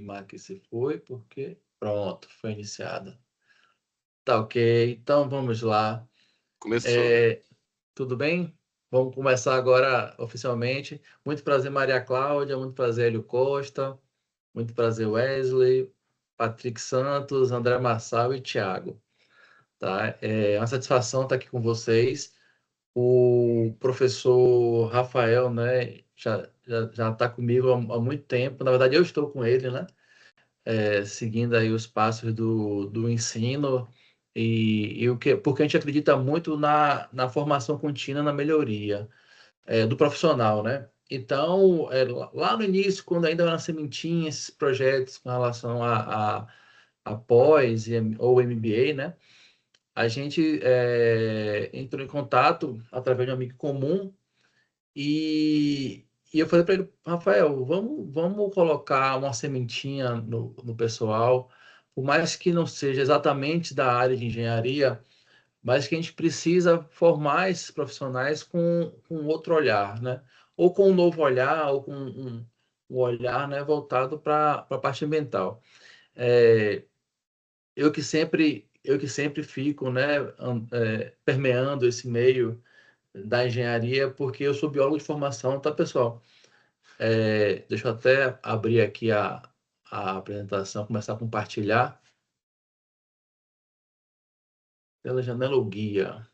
confirmar aqui se foi, porque pronto, foi iniciada. Tá ok, então vamos lá. Começou. Tudo bem? Vamos começar agora oficialmente. Muito prazer, Maria Cláudia, muito prazer, Hélio Costa, muito prazer, Wesley, Patrick Santos, André Marçal e Thiago. Tá? É uma satisfação estar aqui com vocês. O professor Rafael, né, já está comigo há muito tempo. Na verdade, eu estou com ele, né, seguindo aí os passos do ensino porque a gente acredita muito na formação contínua, na melhoria do profissional, né? Então, lá no início, quando ainda era uma sementinha, esses projetos com relação a pós ou MBA, né? A gente entrou em contato através de um amigo comum e eu falei para ele, Rafael, vamos colocar uma sementinha no pessoal, por mais que não seja exatamente da área de engenharia, mas que a gente precisa formar esses profissionais com outro olhar, né? Ou com um novo olhar, ou com um olhar, né, voltado para a parte ambiental. É, eu que sempre fico, né, permeando esse meio da engenharia, porque eu sou biólogo de formação, tá, pessoal? Deixa eu até abrir aqui a apresentação, começar a compartilhar pela janela ou guia.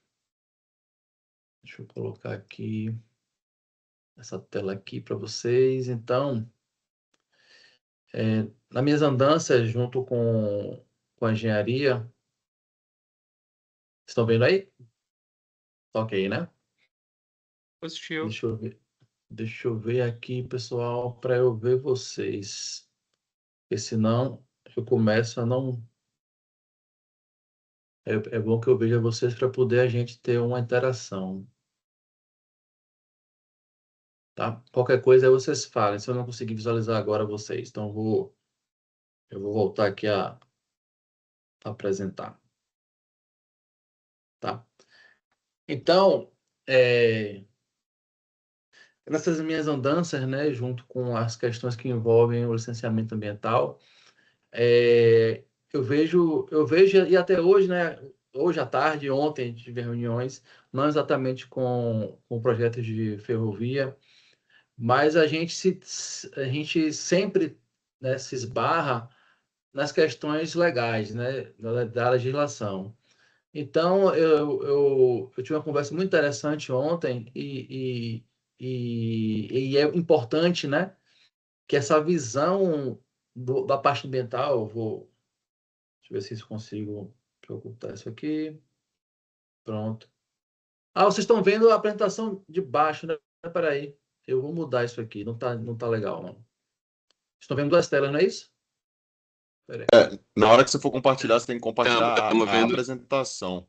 Deixa eu colocar aqui essa tela aqui para vocês. Então, nas minhas andanças junto com a engenharia, estão vendo aí? Tá ok, né? Positivo. Deixa eu ver aqui, pessoal, para eu ver vocês. Porque senão eu começo a não. É bom que eu veja vocês para poder a gente ter uma interação. Tá? Qualquer coisa aí vocês falem. Se eu não conseguir visualizar agora vocês, então eu vou voltar aqui a apresentar. Tá? Então, nessas minhas andanças, né, junto com as questões que envolvem o licenciamento ambiental, eu vejo, e até hoje, né, hoje à tarde, ontem, tive reuniões, não exatamente com projetos de ferrovia, mas a gente sempre, né, se esbarra nas questões legais, né, da legislação. Então, eu tive uma conversa muito interessante ontem e é importante, né, que essa visão da parte ambiental, deixa eu ver se eu consigo ocultar isso aqui. Pronto. Ah, vocês estão vendo a apresentação de baixo, né? Peraí, eu vou mudar isso aqui, não tá legal, não. Estão vendo duas telas, não é isso? Peraí. Na hora que você for compartilhar, você tem que compartilhar Estamos a vendo. apresentação.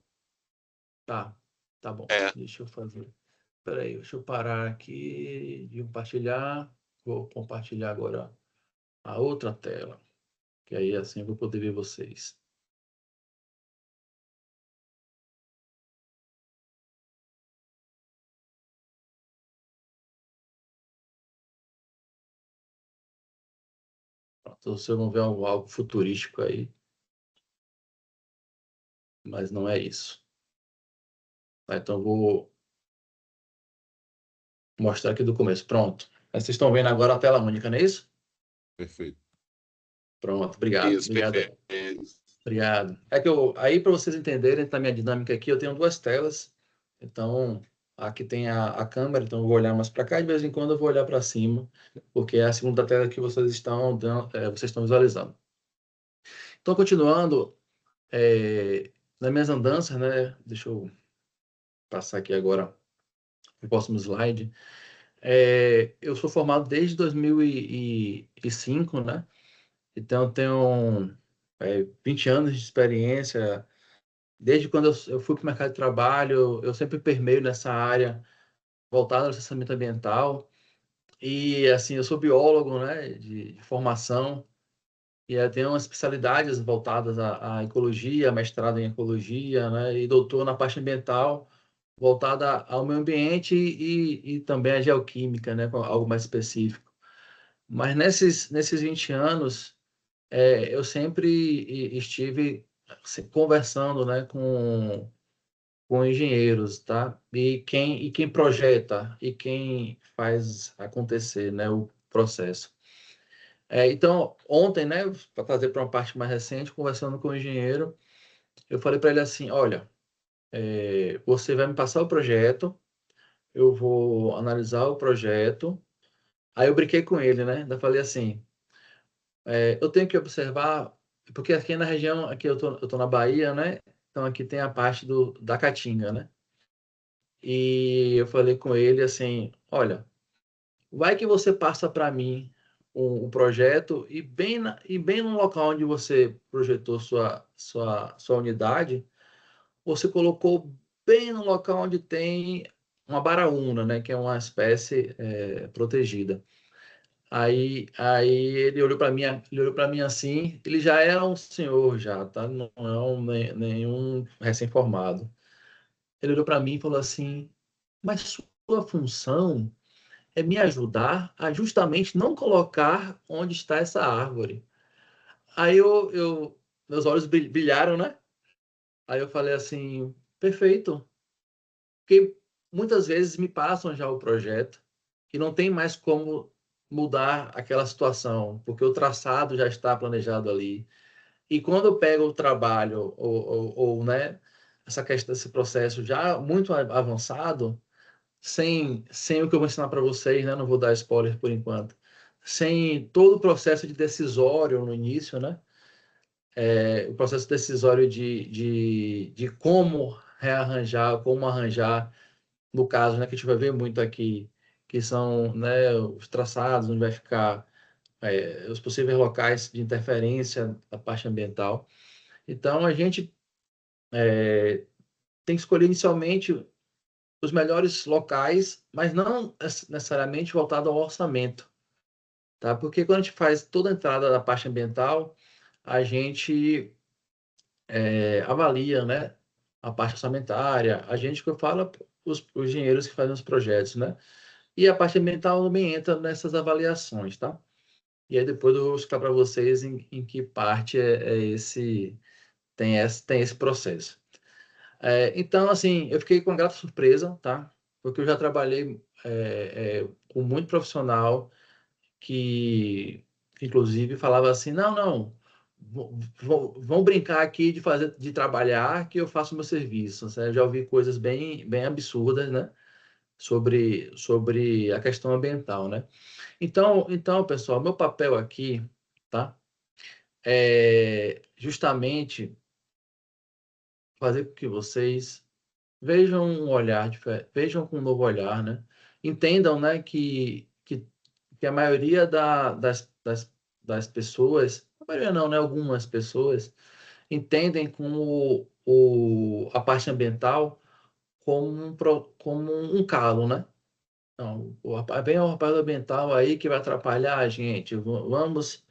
Tá bom. É. Deixa eu fazer. Peraí, deixa eu parar aqui de compartilhar. Vou compartilhar agora a outra tela, que aí assim eu vou poder ver vocês. Pronto, vocês vão ver algo futurístico aí, mas não é isso. Tá, então eu vou mostrar aqui do começo. Pronto. Aí vocês estão vendo agora a tela única, não é isso? Perfeito. Pronto, obrigado. Isso, Obrigado. perfeito. Obrigado. Aí para vocês entenderem a minha dinâmica aqui, eu tenho duas telas. Então, aqui tem a câmera, então eu vou olhar mais para cá, de vez em quando eu vou olhar para cima, porque é a segunda tela que vocês estão visualizando. Então, continuando, nas minhas andanças, né? Deixa eu passar aqui agora o próximo slide. Eu sou formado desde 2005, né? Então, eu tenho 20 anos de experiência. Desde quando eu fui para o mercado de trabalho, eu sempre permeio nessa área voltada ao licenciamento ambiental. E, assim, eu sou biólogo, né, de formação, e eu tenho umas especialidades voltadas à ecologia, mestrado em ecologia, né, e doutor na parte ambiental, voltada ao meio ambiente e também à geoquímica, né, com algo mais específico. Mas nesses 20 anos, eu sempre estive conversando, né, com engenheiros, tá? E quem projeta e quem faz acontecer, né, o processo. Então, ontem, né, para trazer para uma parte mais recente, conversando com o engenheiro, eu falei para ele assim: olha, você vai me passar o projeto, eu vou analisar o projeto. Aí eu brinquei com ele, né? Ainda falei assim: eu tenho que observar, porque aqui na região, aqui eu tô na Bahia, né? Então aqui tem a parte da Caatinga, né? E eu falei com ele assim: olha, vai que você passa para mim um projeto e bem no local onde você projetou sua unidade, você colocou bem no local onde tem uma baraúna, né? Que é uma espécie protegida. Aí ele olhou para mim assim, ele já era um senhor já, tá? Não é nenhum recém-formado. Ele olhou para mim e falou assim: mas sua função é me ajudar a justamente não colocar onde está essa árvore. Aí meus olhos brilharam, né? Aí eu falei assim: perfeito, porque muitas vezes me passam já o projeto e não tem mais como mudar aquela situação, porque o traçado já está planejado ali. E quando eu pego o trabalho, né, essa questão desse processo já muito avançado, sem o que eu vou ensinar para vocês, né, não vou dar spoiler por enquanto, sem todo o processo de decisório no início, né, o processo decisório de como rearranjar, como arranjar, no caso, né, que a gente vai ver muito aqui, que são, né, os traçados, onde vai ficar os possíveis locais de interferência da parte ambiental. Então, a gente tem que escolher inicialmente os melhores locais, mas não necessariamente voltado ao orçamento, tá? Porque quando a gente faz toda a entrada da parte ambiental, a gente avalia, né, a parte orçamentária, a gente que eu falo, os engenheiros que fazem os projetos, né? E a parte ambiental também entra nessas avaliações, tá? E aí depois eu vou explicar para vocês em que parte tem esse processo. Então, assim, eu fiquei com uma grata surpresa, tá? Porque eu já trabalhei com muito profissional que inclusive, falava assim: não, não, vão brincar aqui de trabalhar que eu faço meu serviço. Né? Eu já ouvi coisas bem, bem absurdas, né? Sobre a questão ambiental, né? Então, pessoal, meu papel aqui, tá? É justamente fazer com que vocês vejam um olhar diferente, vejam com um novo olhar, né? Entendam, né, que a maioria das pessoas, a maioria não, né, algumas pessoas, entendem como a parte ambiental como um calo, né? Não, vem o rapaz ambiental aí que vai atrapalhar a gente. Vamos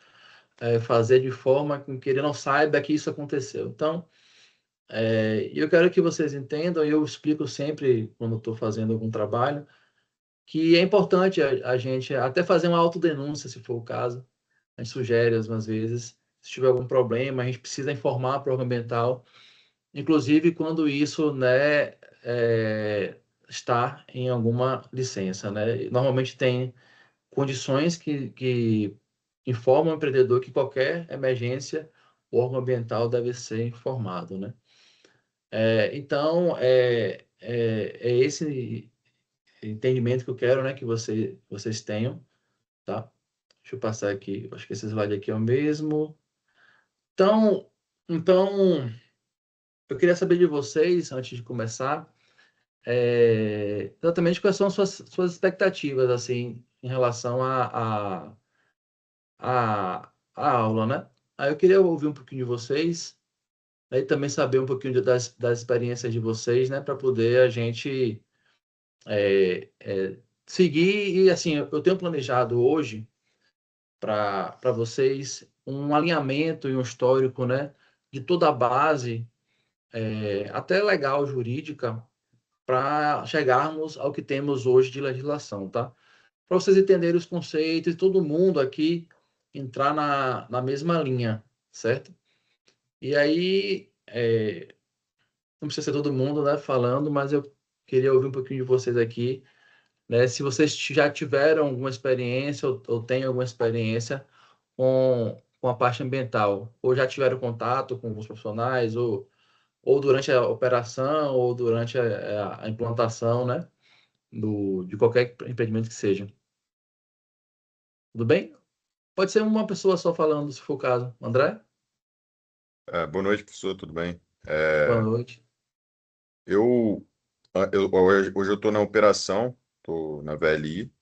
fazer de forma com que ele não saiba que isso aconteceu. Então, eu quero que vocês entendam, e eu explico sempre quando estou fazendo algum trabalho, que é importante a gente até fazer uma autodenúncia, se for o caso. A gente sugere, algumas vezes, se tiver algum problema, a gente precisa informar para o órgão ambiental, inclusive quando isso, né, está em alguma licença, né? Normalmente tem condições que informam o empreendedor que qualquer emergência, o órgão ambiental deve ser informado, né? Então, é esse entendimento que eu quero, né, que vocês tenham, tá? Deixa eu passar aqui, acho que esse slide aqui é o mesmo. Então, eu queria saber de vocês, antes de começar, exatamente quais são suas expectativas, assim, em relação à aula, né? Aí eu queria ouvir um pouquinho de vocês, aí também saber um pouquinho das experiências de vocês, né, para poder a gente seguir. E, assim, eu tenho planejado hoje para vocês um alinhamento e um histórico, né, de toda a base, até legal, jurídica, para chegarmos ao que temos hoje de legislação, tá? Para vocês entenderem os conceitos, e todo mundo aqui entrar na mesma linha, certo? E aí, não precisa ser todo mundo, né, falando, mas eu queria ouvir um pouquinho de vocês aqui, né? Se vocês já tiveram alguma experiência ou têm alguma experiência com a parte ambiental, ou já tiveram contato com os profissionais, ou durante a operação, ou durante a implantação, né, de qualquer empreendimento que seja. Tudo bem? Pode ser uma pessoa só falando, se for o caso. André? Boa noite, professor, tudo bem? Boa noite. Hoje eu estou na operação, estou na VLI,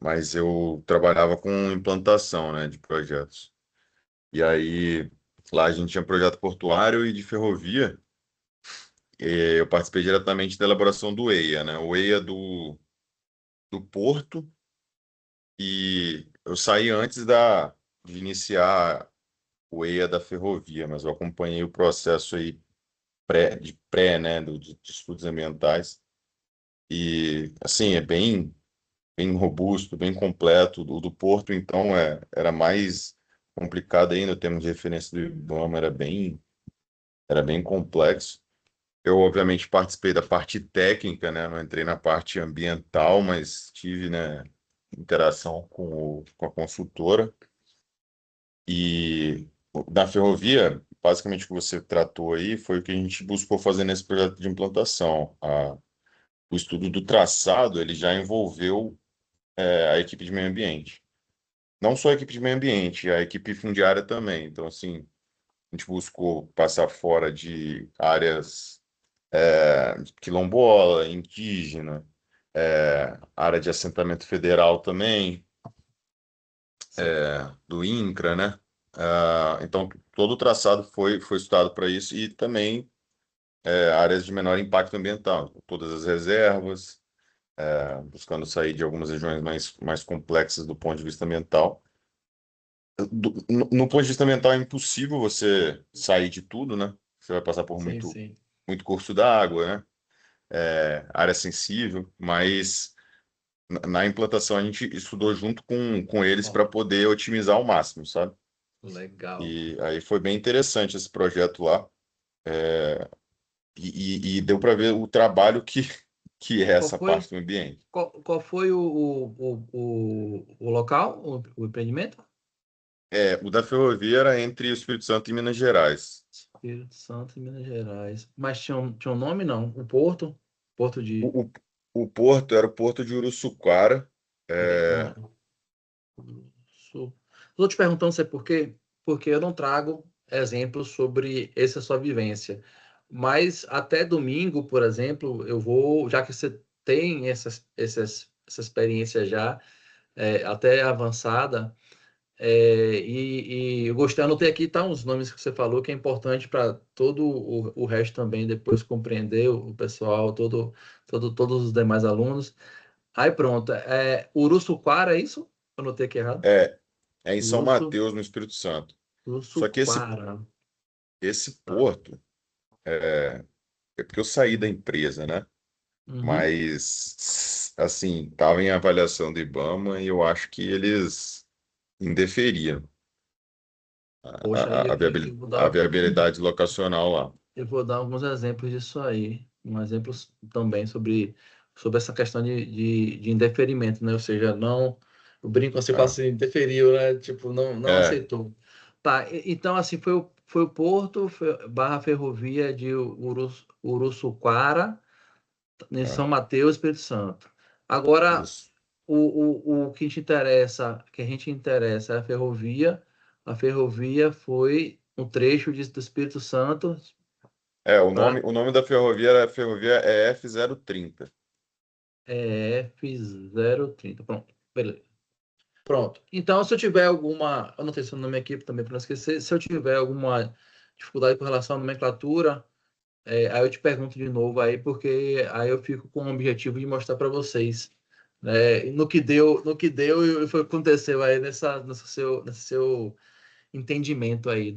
mas eu trabalhava com implantação, né, de projetos. E aí, lá a gente tinha projeto portuário e de ferrovia, e eu participei diretamente da elaboração do EIA, né? O EIA do Porto, e eu saí antes de iniciar o EIA da ferrovia, mas eu acompanhei o processo aí né, de estudos ambientais. E, assim, é bem robusto, bem completo. O do Porto, então, era mais complicado ainda, o termo de referência do IBAMA era bem complexo. Eu, obviamente, participei da parte técnica, né? Não entrei na parte ambiental, mas tive, né, interação com a consultora. E da ferrovia, basicamente o que você tratou aí foi o que a gente buscou fazer nesse projeto de implantação. O estudo do traçado, ele já envolveu a equipe de meio ambiente. Não só a equipe de meio ambiente, a equipe fundiária também. Então, assim, a gente buscou passar fora de áreas quilombola, indígena, área de assentamento federal também, do INCRA, né? Então, todo o traçado foi estudado para isso e também áreas de menor impacto ambiental, todas as reservas, buscando sair de algumas regiões mais complexas do ponto de vista ambiental. No ponto de vista ambiental, é impossível você sair de tudo, né? Você vai passar por Sim, muito, sim. muito curso d'água, né? Área sensível, mas na implantação a gente estudou junto com eles Ó, para poder otimizar ao máximo, sabe? legal. E aí foi bem interessante esse projeto lá. E deu para ver o trabalho que é Qual essa foi, parte do ambiente. qual foi o local, o empreendimento? O da ferrovia era entre o Espírito Santo e Minas Gerais. Espírito Santo e Minas Gerais. Mas tinha um nome, não? O Porto? Porto de... O, o, o porto era o porto de Uruçuquara. É, Estou te perguntando se é por quê? Porque eu não trago exemplos sobre essa sua vivência. Mas até domingo, por exemplo, eu vou, já que você tem essa experiência já até avançada, e eu gostei, anotei aqui, tá, uns nomes que você falou que é importante para todo o resto também depois compreender o pessoal, todos os demais alunos. Aí pronto, Uruçuquara, é isso? Eu anotei aqui errado. é, é em São Urso, Mateus, no Espírito Santo. Só que Ursuquara. esse Tá. porto, é porque eu saí da empresa, né? Uhum. Mas, assim, estava em avaliação do IBAMA e eu acho que eles indeferiam Poxa, aí eu vou a dar, viabilidade locacional lá. eu vou dar alguns exemplos disso aí. Um exemplo também sobre essa questão de indeferimento, né? Ou seja, não. Eu brinco assim, É, falo assim, indeferiu, né? Tipo, não é, aceitou. Tá, então, assim, foi o Porto, barra ferrovia de Uruçuquara, em é, São Mateus, Espírito Santo. Agora, isso. o que te interessa, que a gente interessa é a ferrovia. A ferrovia foi um trecho do Espírito Santo, tá? O nome da ferrovia era ferrovia F030. F030. Pronto, beleza. Pronto. Então, se eu tiver alguma, eu não tenho seu nome aqui também para não esquecer, se eu tiver alguma dificuldade com relação à nomenclatura, aí eu te pergunto de novo aí, porque aí eu fico com o objetivo de mostrar para vocês, né, no que deu e foi o que aconteceu aí nesse seu entendimento aí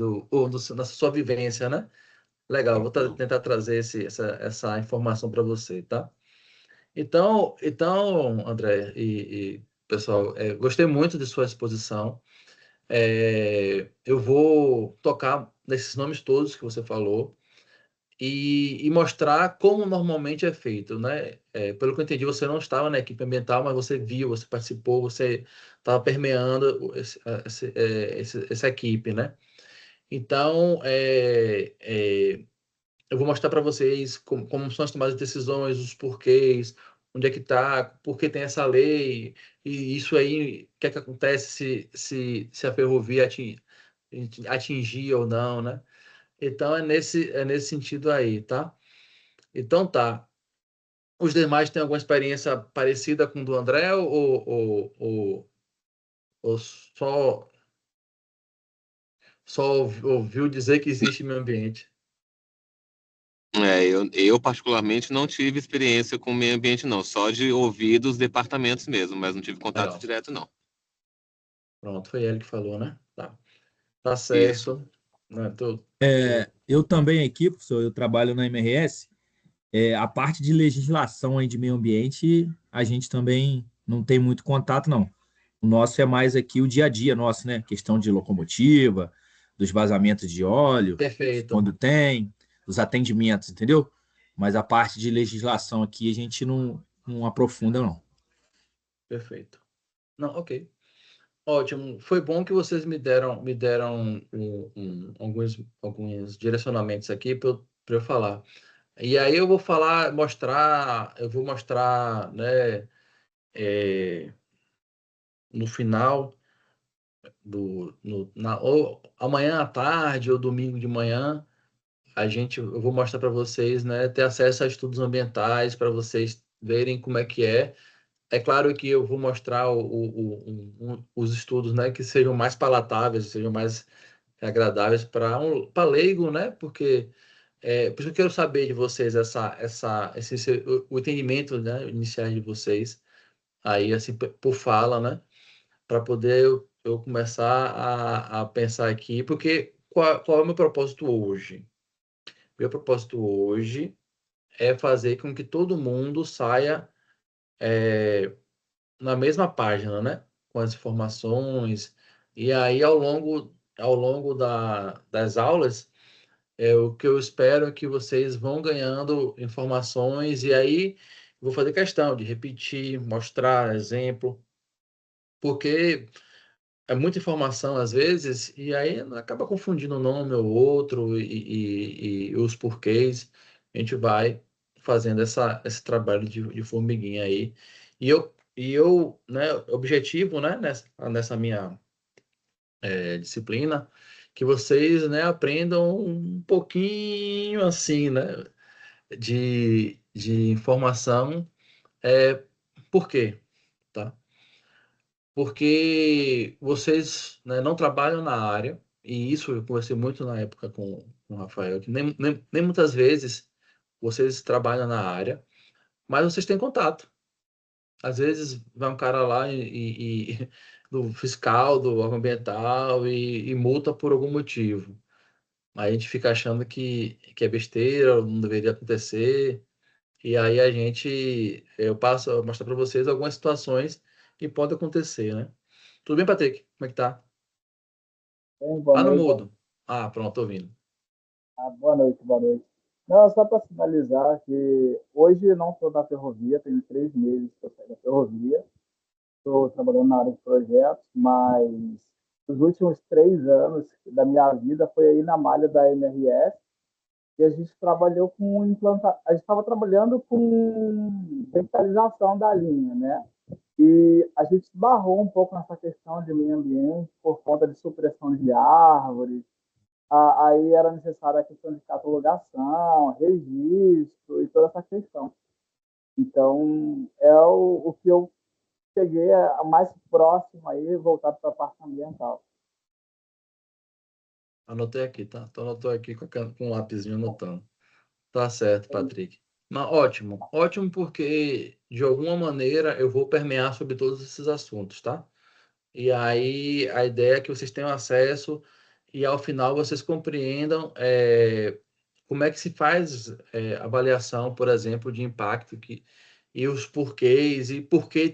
nessa sua vivência, né? Legal, vou Tranquilo. tentar trazer essa informação para você, tá? Então, André pessoal, gostei muito de sua exposição. Eu vou tocar nesses nomes todos que você falou e mostrar como normalmente é feito, né? Pelo que eu entendi, você não estava na equipe ambiental, mas você viu, você participou, você estava permeando essa equipe, né? Então, eu vou mostrar para vocês como são as tomadas de decisões, os porquês, onde é que está, por que tem essa lei, e isso aí, o que é que acontece se a ferrovia atingir ou não, né? Então, é nesse sentido aí, tá? Então, tá. Os demais têm alguma experiência parecida com o do André ou só ouviu dizer que existe meio ambiente? Eu particularmente não tive experiência com o meio ambiente, não. Só de ouvir dos departamentos mesmo, mas não tive contato Legal. direto, não. Pronto, foi ele que falou, né? Tá Isso. certo. Né? Eu também aqui, professor, eu trabalho na MRS, a parte de legislação aí de meio ambiente, a gente também não tem muito contato, não. O nosso é mais aqui o dia a dia nosso, né? Questão de locomotiva, dos vazamentos de óleo, Perfeito. quando tem, os atendimentos, entendeu? Mas a parte de legislação aqui a gente não aprofunda, não. Perfeito. Não, ok. Ótimo. Foi bom que vocês me deram alguns direcionamentos aqui para eu falar. E aí eu vou mostrar, né, é, no final ou amanhã à tarde ou domingo de manhã, eu vou mostrar para vocês, né, ter acesso a estudos ambientais para vocês verem como é que é. É claro que eu vou mostrar os estudos, né, que sejam mais palatáveis, sejam mais agradáveis para leigo, né? Porque por isso que eu quero saber de vocês o entendimento, né, iniciais de vocês aí assim por fala, né? Para poder eu começar a pensar aqui, porque qual é o meu propósito hoje? Meu propósito hoje é fazer com que todo mundo saia na mesma página, né? Com as informações. E aí, ao longo das aulas, o que eu espero é que vocês vão ganhando informações, e aí vou fazer questão de repetir, mostrar exemplo, porque é muita informação às vezes, e aí acaba confundindo um nome ou outro e os porquês. A gente vai fazendo esse trabalho de formiguinha aí. E eu, né, objetivo, né, nessa minha disciplina, que vocês, né, aprendam um pouquinho assim, né, de informação. Por quê? Tá? Porque vocês, né, não trabalham na área, e isso eu conversei muito na época com o Rafael, que nem muitas vezes vocês trabalham na área, mas vocês têm contato. Às vezes vai um cara lá do fiscal, do órgão ambiental e multa por algum motivo. Aí a gente fica achando que é besteira, não deveria acontecer. E aí eu passo a mostrar para vocês algumas situações que podem acontecer, né? Tudo bem, Patrick? Como é que tá? Bem, boa Tá no noite. mudo. Ah, pronto, tô ouvindo. Boa noite, boa noite. Não, só para finalizar que hoje não estou na ferrovia, tenho 3 meses que eu saí da ferrovia, estou trabalhando na área de projetos, mas os últimos 3 anos da minha vida foi aí na malha da MRS e a gente trabalhou a gente estava trabalhando com revitalização da linha, né? E a gente esbarrou um pouco nessa questão de meio ambiente por conta de supressão de árvores. Aí era necessária a questão de catalogação, registro e toda essa questão. Então, é o que eu cheguei a mais próximo aí, voltado para a parte ambiental. Anotei aqui, tá? Então, anotou aqui com um lapisinho anotando. Tá certo, Patrick. Mas ótimo. Ótimo porque, de alguma maneira, eu vou permear sobre todos esses assuntos, tá? E aí, a ideia é que vocês tenham acesso e, ao final, vocês compreendam como é que se faz avaliação, por exemplo, de impacto e os porquês, e por que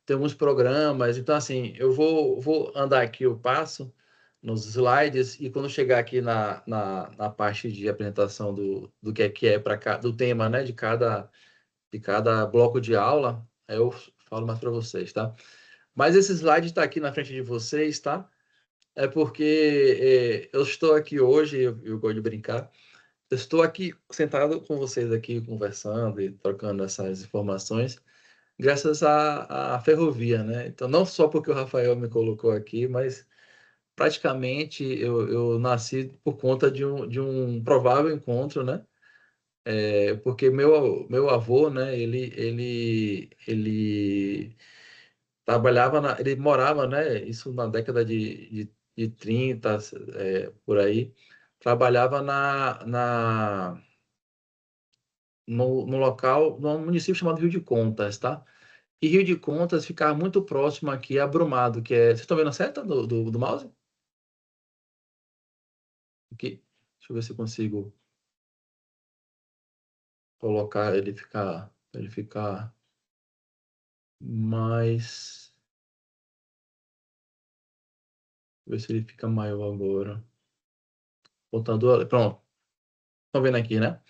tem alguns programas. Então, assim, eu vou andar aqui o passo nos slides e quando chegar aqui na parte de apresentação do que é para do tema, né, de cada bloco de aula, aí eu falo mais para vocês, tá? Mas esse slide está aqui na frente de vocês, tá? É porque eu estou aqui hoje, eu gosto de brincar, eu estou aqui sentado com vocês aqui, conversando e trocando essas informações, graças à ferrovia, né? Então, não só porque o Rafael me colocou aqui, mas praticamente eu nasci por conta de um provável encontro, né? Porque meu avô, né? Ele trabalhava, ele morava, né? Isso na década de 30, por aí. Trabalhava no local, no município chamado Rio de Contas, tá? E Rio de Contas ficava muito próximo aqui a Brumado, que é. Vocês estão vendo a seta do mouse? Aqui. Deixa eu ver se eu consigo colocar ele ficar mais. Ver se ele fica maior agora. Computador. Pronto. Estão vendo aqui, né?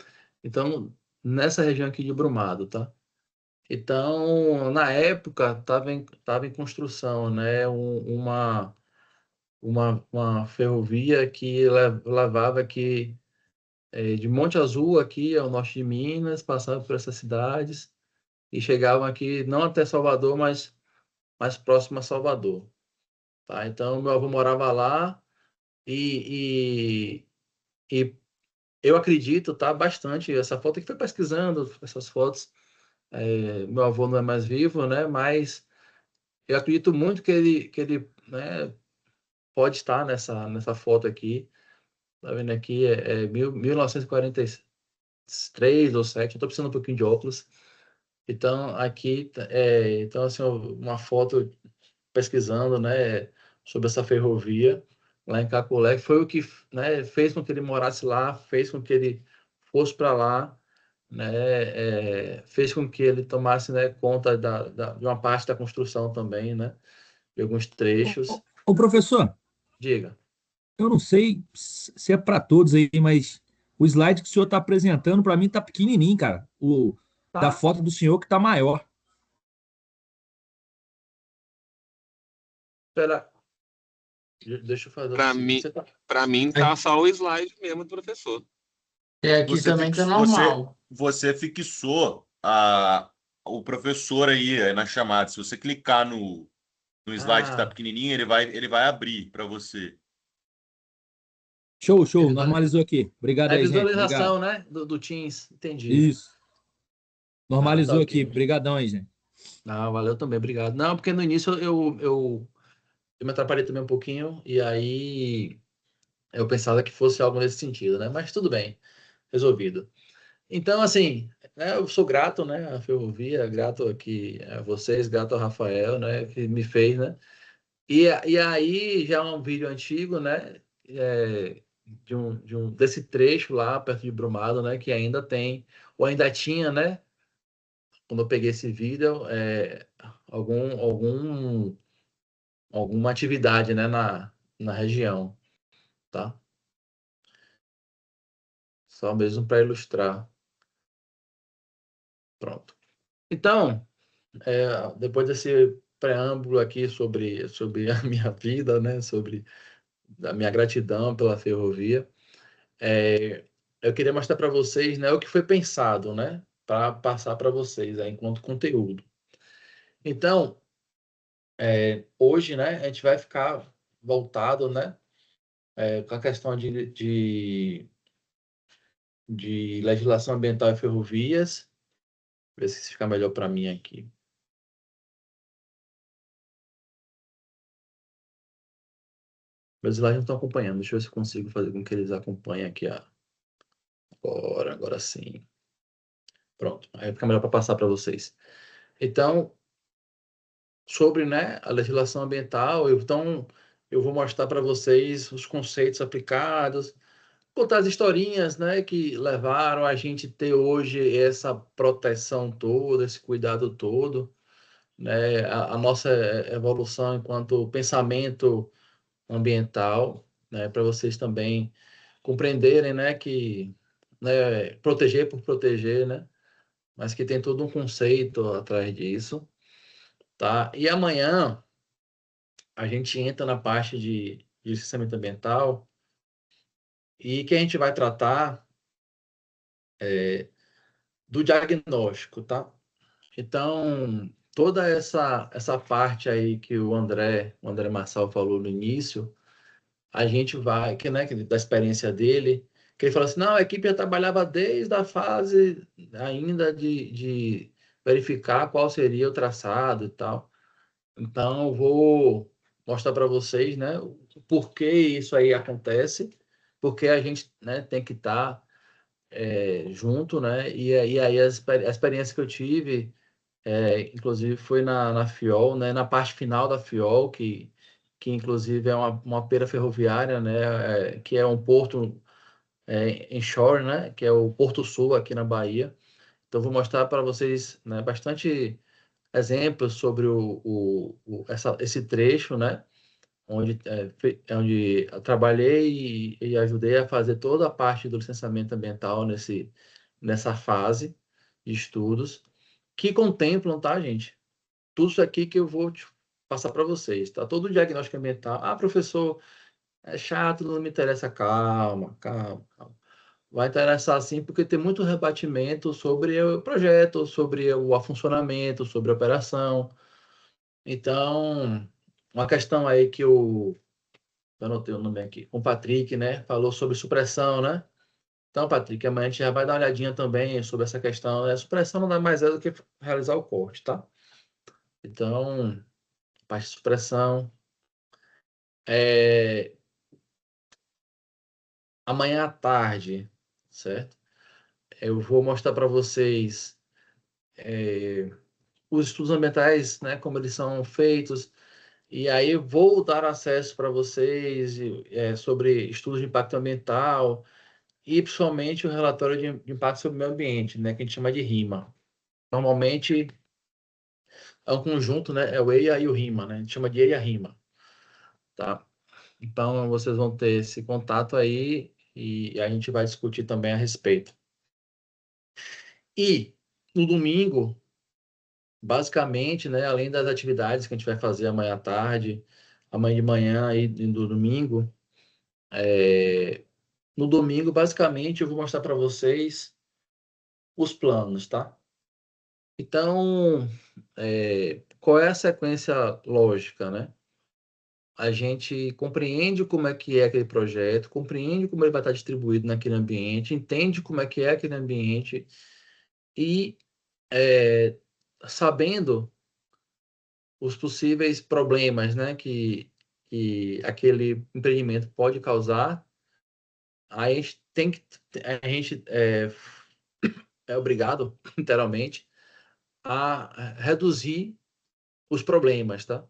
Então, nessa região aqui de Brumado, tá? Então, na época, tava em construção, né? Uma ferrovia que levava aqui de Monte Azul, aqui ao norte de Minas, passava por essas cidades e chegavam aqui, não até Salvador, mas mais próximo a Salvador, tá? Então, meu avô morava lá e, e eu acredito, tá? Bastante. Essa foto que foi pesquisando, essas fotos. Meu avô não é mais vivo, né? Mas eu acredito muito que ele, né, pode estar nessa foto aqui. Tá vendo aqui? 1943 ou 7. Eu tô precisando um pouquinho de óculos. Então, aqui, então, assim, uma foto pesquisando, né, sobre essa ferrovia lá em Cacolé, que foi o que, né, fez com que ele morasse lá, fez com que ele fosse para lá, né, fez com que ele tomasse, né, conta de uma parte da construção também, né, de alguns trechos. Ô, professor, Diga. eu não sei se é para todos aí, mas o slide que o senhor está apresentando, para mim, está pequenininho, cara. Da Tá. foto do senhor que está maior. Espera, deixa eu fazer o Para seguinte. mim, Você tá... para mim tá só o slide mesmo do professor. Aqui Você também tá fix, normal. você fixou o professor aí na chamada. Se você clicar no slide que está Ah, pequenininho, ele vai abrir para você. Show, é show. Normalizou aqui. Obrigado aí, gente. Obrigado. visualização, né, do Teams. Entendi. Isso. Não, tá Normalizou aqui. ok. Obrigadão aí, gente. Não, valeu também, obrigado. Não, porque no início eu me atrapalhei também um pouquinho, e aí eu pensava que fosse algo nesse sentido, né? Mas tudo bem, resolvido. Então, assim, né, eu sou grato, né, à Ferrovia, grato aqui a vocês, grato ao Rafael, né, que me fez, né? E aí já é um vídeo antigo, né, desse trecho lá perto de Brumado, né, que ainda tem, ou ainda tinha, né, quando eu peguei esse vídeo, alguma atividade, né, na região, tá? Só mesmo para ilustrar. Pronto. Então, depois desse preâmbulo aqui sobre a minha vida, né, sobre a minha gratidão pela ferrovia, eu queria mostrar para vocês, né, o que foi pensado, né, para passar para vocês aí, enquanto conteúdo. Então, hoje, né, a gente vai ficar voltado, né, com a questão de legislação ambiental e ferrovias. Ver se fica melhor para mim aqui. Meus slides não estão acompanhando. Deixa eu ver se eu consigo fazer com que eles acompanhem aqui. Agora sim. Pronto. Aí fica melhor para passar para vocês. Então, sobre, né, a legislação ambiental, então eu vou mostrar para vocês os conceitos aplicados, contar as historinhas, né, que levaram a gente ter hoje essa proteção toda, esse cuidado todo, né, a nossa evolução enquanto pensamento ambiental, né, para vocês também compreenderem, né, que, né, proteger por proteger, né, mas que tem todo um conceito atrás disso, tá? E amanhã a gente entra na parte de licenciamento ambiental e que a gente vai tratar do diagnóstico, tá? Então, toda essa parte aí que o André Marçal falou no início, a gente vai, que, né, da experiência dele, que ele falou assim, não, a equipe já trabalhava desde a fase ainda de verificar qual seria o traçado e tal. Então, eu vou mostrar para vocês, né, o porquê isso aí acontece, porque a gente, né, tem que estar junto, né, e aí a experiência que eu tive, inclusive foi na FIOL, né, na parte final da FIOL, que inclusive é uma pera ferroviária, né, que é um porto em Shore, né, que é o Porto Sul aqui na Bahia. Então, vou mostrar para vocês, né, bastante exemplos sobre esse trecho, né, onde eu trabalhei e ajudei a fazer toda a parte do licenciamento ambiental nessa fase de estudos, que contemplam, tá, gente? Tudo isso aqui que eu vou passar para vocês, tá? Todo o diagnóstico ambiental. Ah, professor, é chato, não me interessa. Calma, calma, calma. Vai interessar sim, porque tem muito rebatimento sobre o projeto, sobre o funcionamento, sobre a operação. Então, uma questão aí que eu anotei o nome aqui, com o Patrick, né? Falou sobre supressão, né? Então, Patrick, amanhã a gente já vai dar uma olhadinha também sobre essa questão. A supressão não dá mais do que realizar o corte, tá? Então, parte de supressão. É, amanhã à tarde, certo? Eu vou mostrar para vocês os estudos ambientais, né? Como eles são feitos. E aí vou dar acesso para vocês sobre estudos de impacto ambiental e principalmente o relatório de impacto sobre o meio ambiente, né? Que a gente chama de RIMA. Normalmente é um conjunto, né? É o EIA e o RIMA, né? A gente chama de EIA-RIMA, tá? Então, vocês vão ter esse contato aí e a gente vai discutir também a respeito. E no domingo, basicamente, né, além das atividades que a gente vai fazer amanhã à tarde, amanhã de manhã e no domingo, no domingo, basicamente, eu vou mostrar para vocês os planos, tá? Então, qual é a sequência lógica, né? A gente compreende como é que é aquele projeto, compreende como ele vai estar distribuído naquele ambiente, entende como é que é aquele ambiente e, sabendo os possíveis problemas, né, que aquele empreendimento pode causar, a gente tem que, a gente é obrigado, literalmente, a reduzir os problemas, tá?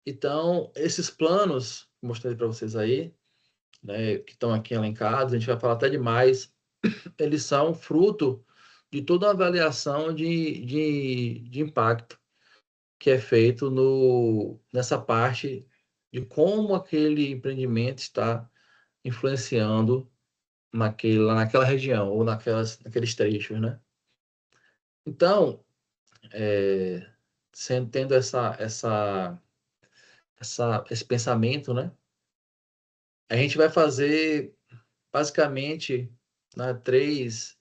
Então, esses planos, que eu mostrei para vocês aí, né, que estão aqui elencados, a gente vai falar até demais, eles são fruto de toda a avaliação de impacto que é feito nessa parte de como aquele empreendimento está influenciando naquela região ou naqueles trechos, né? Então, tendo esse pensamento, né? A gente vai fazer basicamente, né, três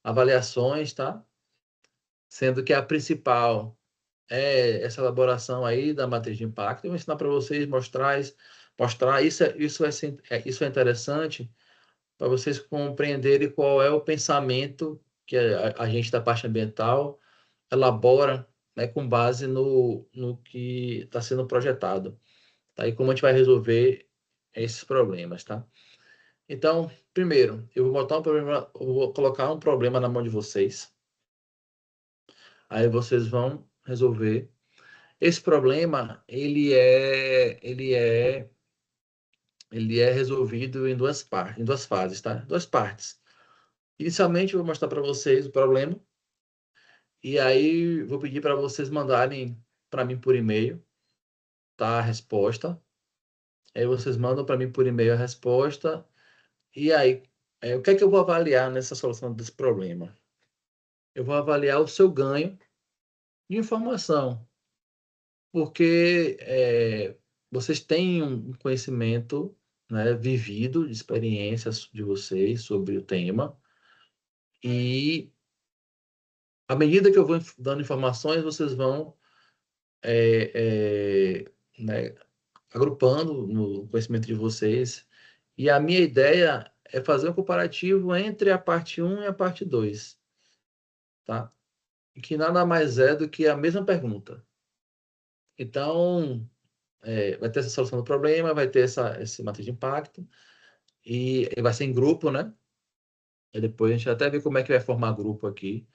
avaliações, tá? Sendo que a principal é essa elaboração aí da matriz de impacto. Eu vou ensinar para vocês, mostrar isso é interessante para vocês compreenderem qual é o pensamento que a gente da parte ambiental elabora, né, com base no que está sendo projetado. Tá? E como a gente vai resolver esses problemas, tá? Então, primeiro, eu vou colocar um problema na mão de vocês. Aí vocês vão resolver. Esse problema, ele é resolvido em duas fases, tá? Duas partes. Inicialmente, eu vou mostrar para vocês o problema E aí vou pedir para vocês mandarem para mim por e-mail, tá? A resposta. Aí vocês mandam para mim por e-mail a resposta. E aí, o que é que eu vou avaliar nessa solução desse problema? Eu vou avaliar o seu ganho de informação, porque vocês têm um conhecimento, né, vivido, de experiências de vocês sobre o tema, e à medida que eu vou dando informações, vocês vão né, agrupando no conhecimento de vocês. E a minha ideia é fazer um comparativo entre a parte 1 e a parte 2, tá? Que nada mais é do que a mesma pergunta. Então, vai ter essa solução do problema, vai ter esse matriz de impacto, e vai ser em grupo, né? E depois a gente até vê como é que vai formar grupo aqui.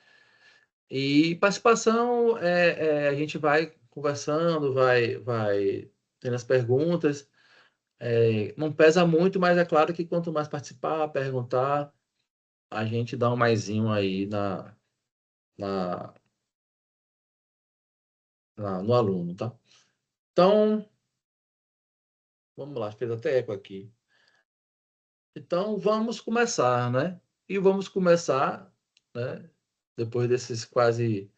E participação, a gente vai conversando, vai tendo as perguntas. Não pesa muito, mas é claro que quanto mais participar, perguntar, a gente dá um maisinho aí na, no aluno, tá? Então, vamos lá, fez até eco aqui. Então, vamos começar, né? E vamos começar, né? Depois desses quase,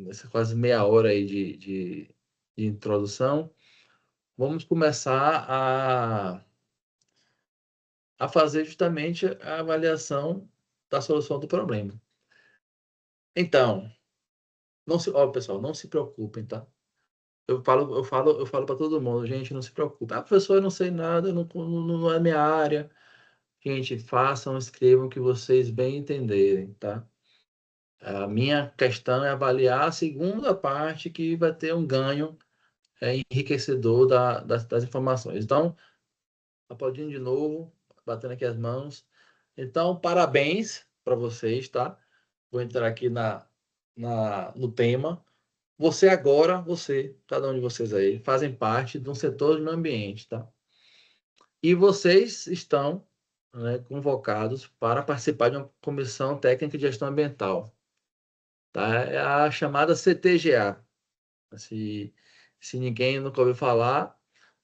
essa quase meia hora aí de introdução, vamos começar a fazer justamente a avaliação da solução do problema. Então, pessoal, não se preocupem, tá? Eu falo para todo mundo, gente, não se preocupe. Ah, professor, eu não sei nada, não é minha área. Gente, façam, escrevam o que vocês bem entenderem, tá? A minha questão é avaliar a segunda parte que vai ter um ganho enriquecedor das informações. Então, aplaudindo de novo, batendo aqui as mãos. Então, parabéns para vocês, tá? Vou entrar aqui no tema. Cada um de vocês aí, fazem parte de um setor de meio ambiente, tá? E vocês estão, né, convocados para participar de uma comissão técnica de gestão ambiental, tá? É a chamada CTGA. Se ninguém nunca ouviu falar,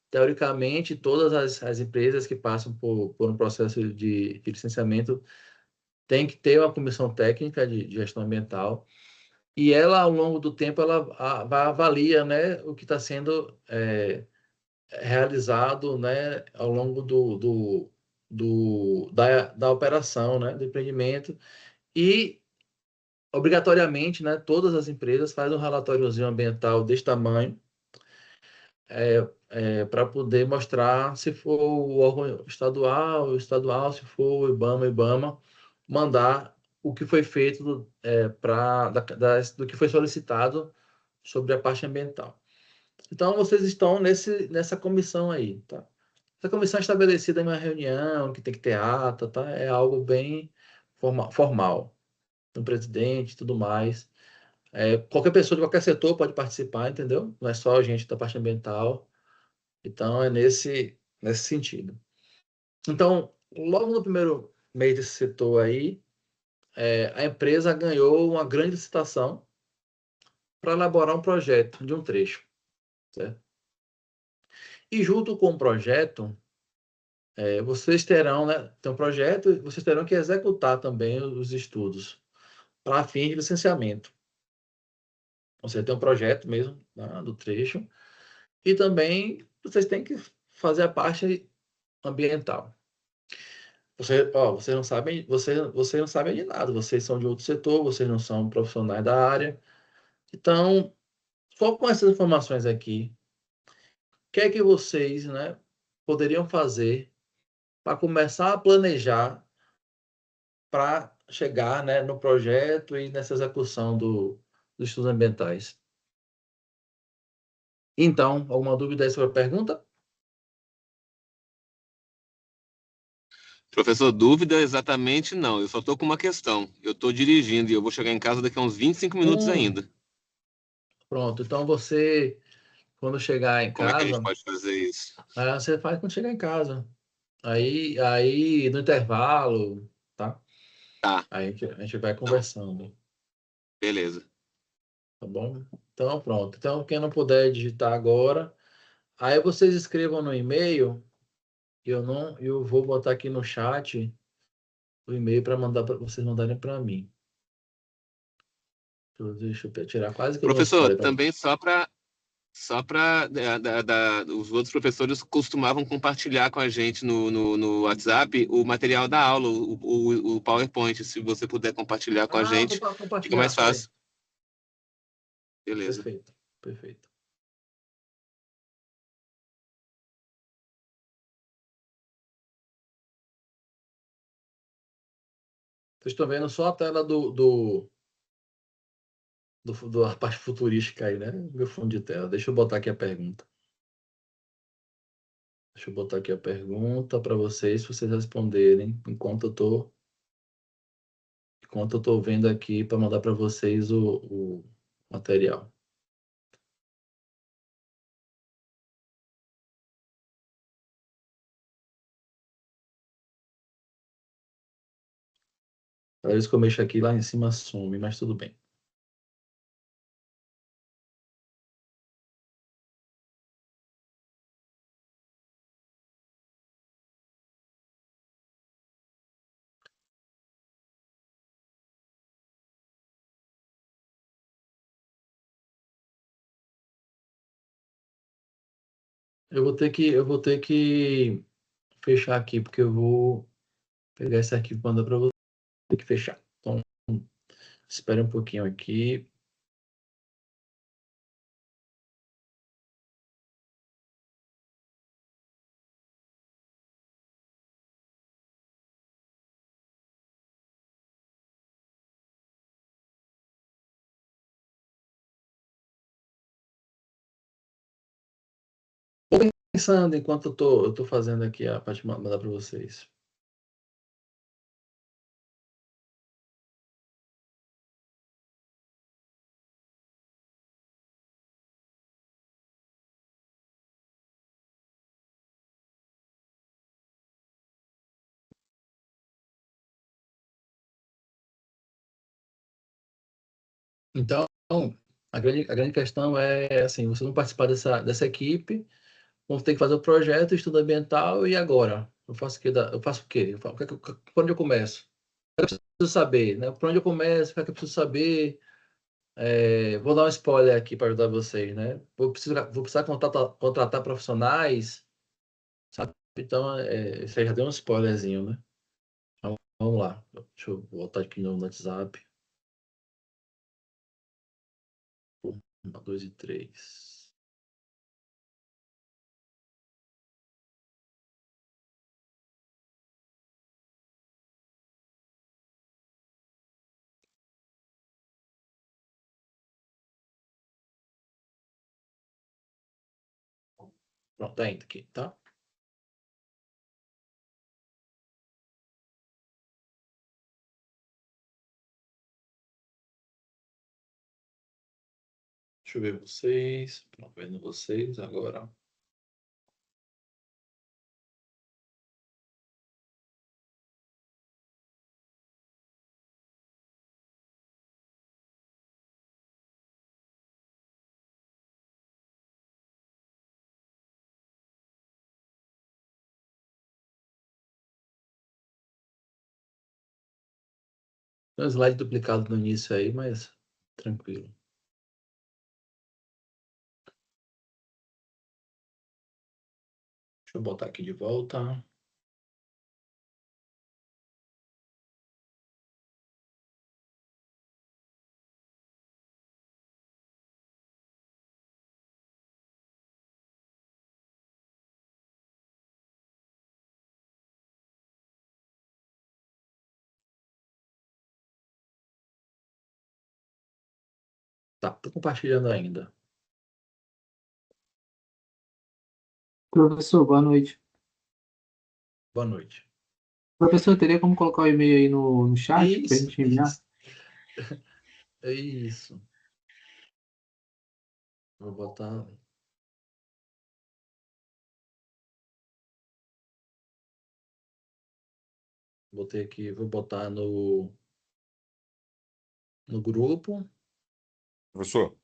teoricamente, todas as empresas que passam por um processo de licenciamento têm que ter uma comissão técnica de gestão ambiental, e ela, ao longo do tempo, ela avalia, né, o que está sendo realizado, né, ao longo da operação, né, do empreendimento, e obrigatoriamente, né, todas as empresas fazem um relatóriozinho ambiental desse tamanho, para poder mostrar, se for o órgão estadual, se for o IBAMA, mandar o que foi feito do que foi solicitado sobre a parte ambiental. Então, vocês estão nessa comissão aí, tá? Essa comissão é estabelecida em uma reunião, que tem que ter ata, tá? É algo bem formal. O presidente e tudo mais. Qualquer pessoa de qualquer setor pode participar, entendeu? Não é só a gente da parte ambiental. Então, é nesse sentido. Então, logo no primeiro mês desse setor aí, a empresa ganhou uma grande licitação para elaborar um projeto de um trecho, certo? E junto com o projeto, vocês terão, né, tem um projeto, e vocês terão que executar também os estudos para fins de licenciamento. Você tem um projeto mesmo, né, do trecho, e também vocês têm que fazer a parte ambiental. Vocês não sabem de nada, vocês são de outro setor, vocês não são profissionais da área. Então, só com essas informações aqui, o que é que vocês, né, poderiam fazer para começar a planejar para chegar, né, no projeto e nessa execução dos estudos ambientais? Então, alguma dúvida aí sobre a pergunta? Professor, dúvida exatamente não. Eu só estou com uma questão. Eu estou dirigindo e eu vou chegar em casa daqui a uns 25 minutos ainda. Pronto. Então, quando chegar em Como é que a gente casa, pode fazer isso? você faz quando chegar em casa. Aí no intervalo, tá? Tá. Aí a gente vai conversando. Beleza. Tá bom? Então, pronto. Então, quem não puder digitar agora, aí vocês escrevam no e-mail, eu vou botar aqui no chat o e-mail para mandar para vocês mandarem para mim. Deixa eu tirar quase que eu não Professor, spoiler. também só para os outros professores costumavam compartilhar com a gente no WhatsApp o material da aula, o PowerPoint. Se você puder compartilhar com a Ah, tô gente, para fica compartilhar, mais peraí. fácil. Beleza. Perfeito, perfeito. Vocês estão vendo só a tela da parte futurística aí, né? Meu fundo de tela. Deixa eu botar aqui a pergunta. Deixa eu botar aqui a pergunta para vocês responderem enquanto eu tô vendo aqui para mandar para vocês o material. Às vezes que eu mexo aqui lá em cima some, mas tudo bem. Eu vou ter que fechar aqui, porque eu vou pegar esse arquivo e mandar para você. Tem que fechar. Então, espere um pouquinho aqui. Vou pensando enquanto eu tô fazendo aqui a parte de mandar para vocês. Então, a grande questão é assim, vocês vão participar dessa equipe, vão ter que fazer o projeto, estudo ambiental, e agora? Eu faço o quê? Por onde eu começo? O que eu preciso saber, né? Por onde eu começo? O que é que eu preciso saber? Vou dar um spoiler aqui para ajudar vocês, né? Vou precisar contratar profissionais, sabe? Então, isso aí já deu um spoilerzinho, né? Então, vamos lá. Deixa eu voltar aqui no WhatsApp. 1, 2 e 3. Pronto, tá indo aqui, tá? Deixa eu ver vocês. Pronto, vendo vocês agora. Tem um slide duplicado no início aí, mas tranquilo. Deixa eu botar aqui de volta. Tá, tô compartilhando ainda. Professor, boa noite. Boa noite. Professor, teria como colocar o e-mail aí no chat para a Isso, gente enviar? isso. É isso. Vou botar. Botei aqui, vou botar no no grupo Professor,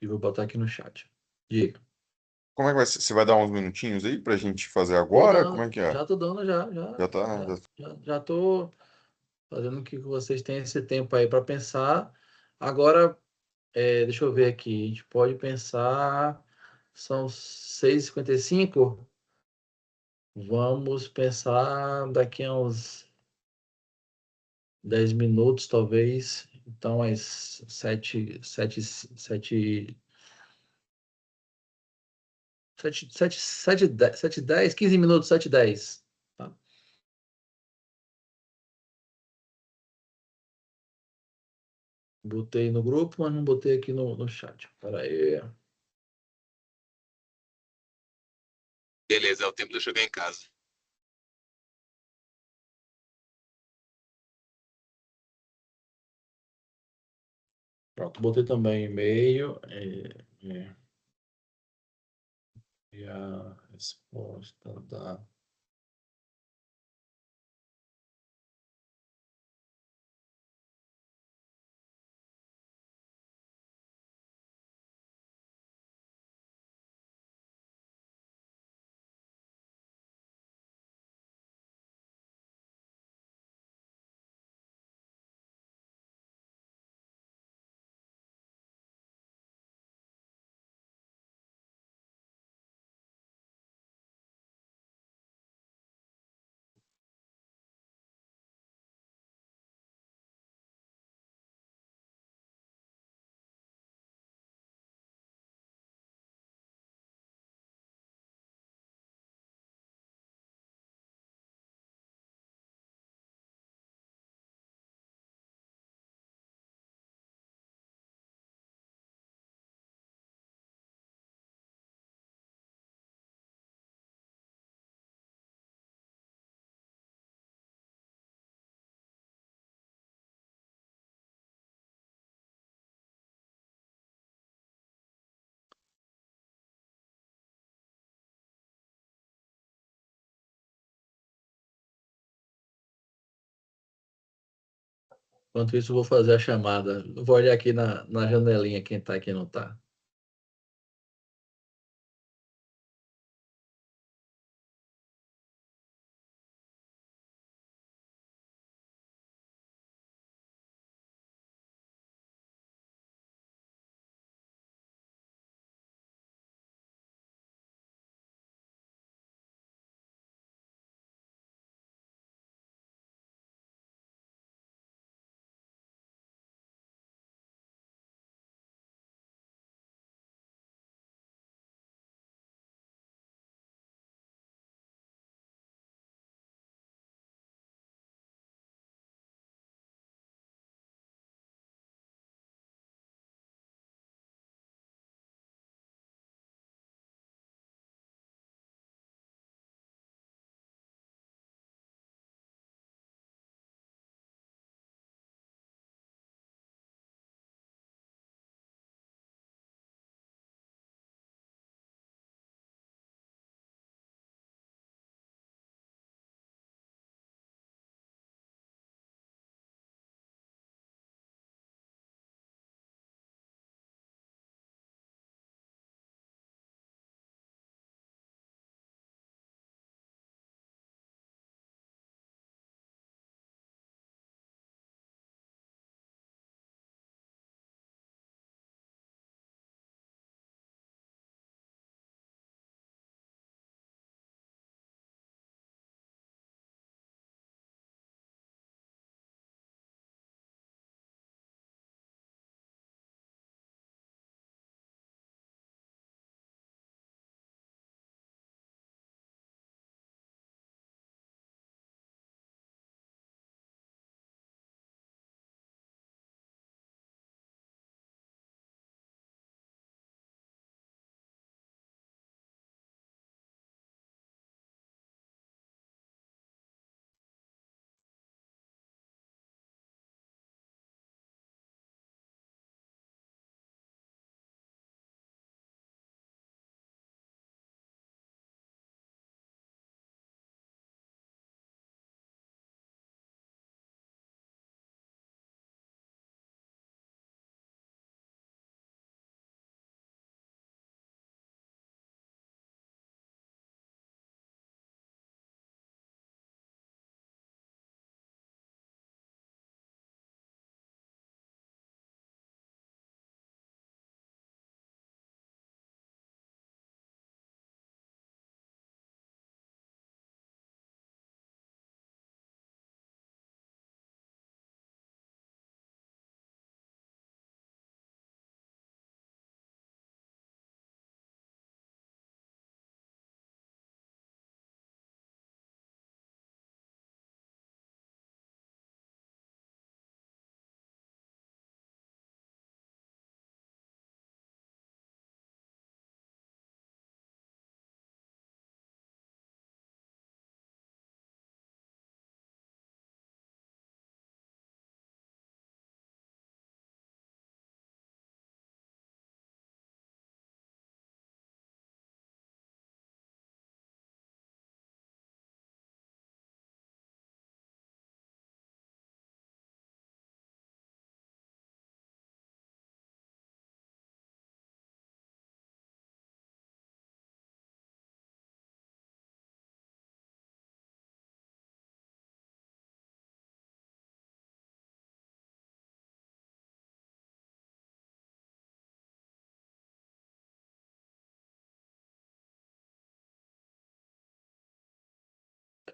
e vou botar aqui no chat. Diga. como é que vai ser? Você vai dar uns minutinhos aí pra gente fazer Tô agora? Como dando, é que é? já tô dando, já, Já tá. já, já tô fazendo que vocês tenham esse tempo aí para pensar. Agora, deixa eu ver aqui. A gente pode pensar. São 6h55. Vamos pensar daqui a uns 10 minutos, talvez. Então, às 7h10, 15 minutos, 7h10. Tá? Botei no grupo, mas não botei aqui no chat. Espera aí. Beleza, é o tempo de eu chegar em casa. Pronto, botei também e-mail. E a resposta da. Enquanto isso, eu vou fazer a chamada. Eu vou olhar aqui na janelinha quem está e quem não está.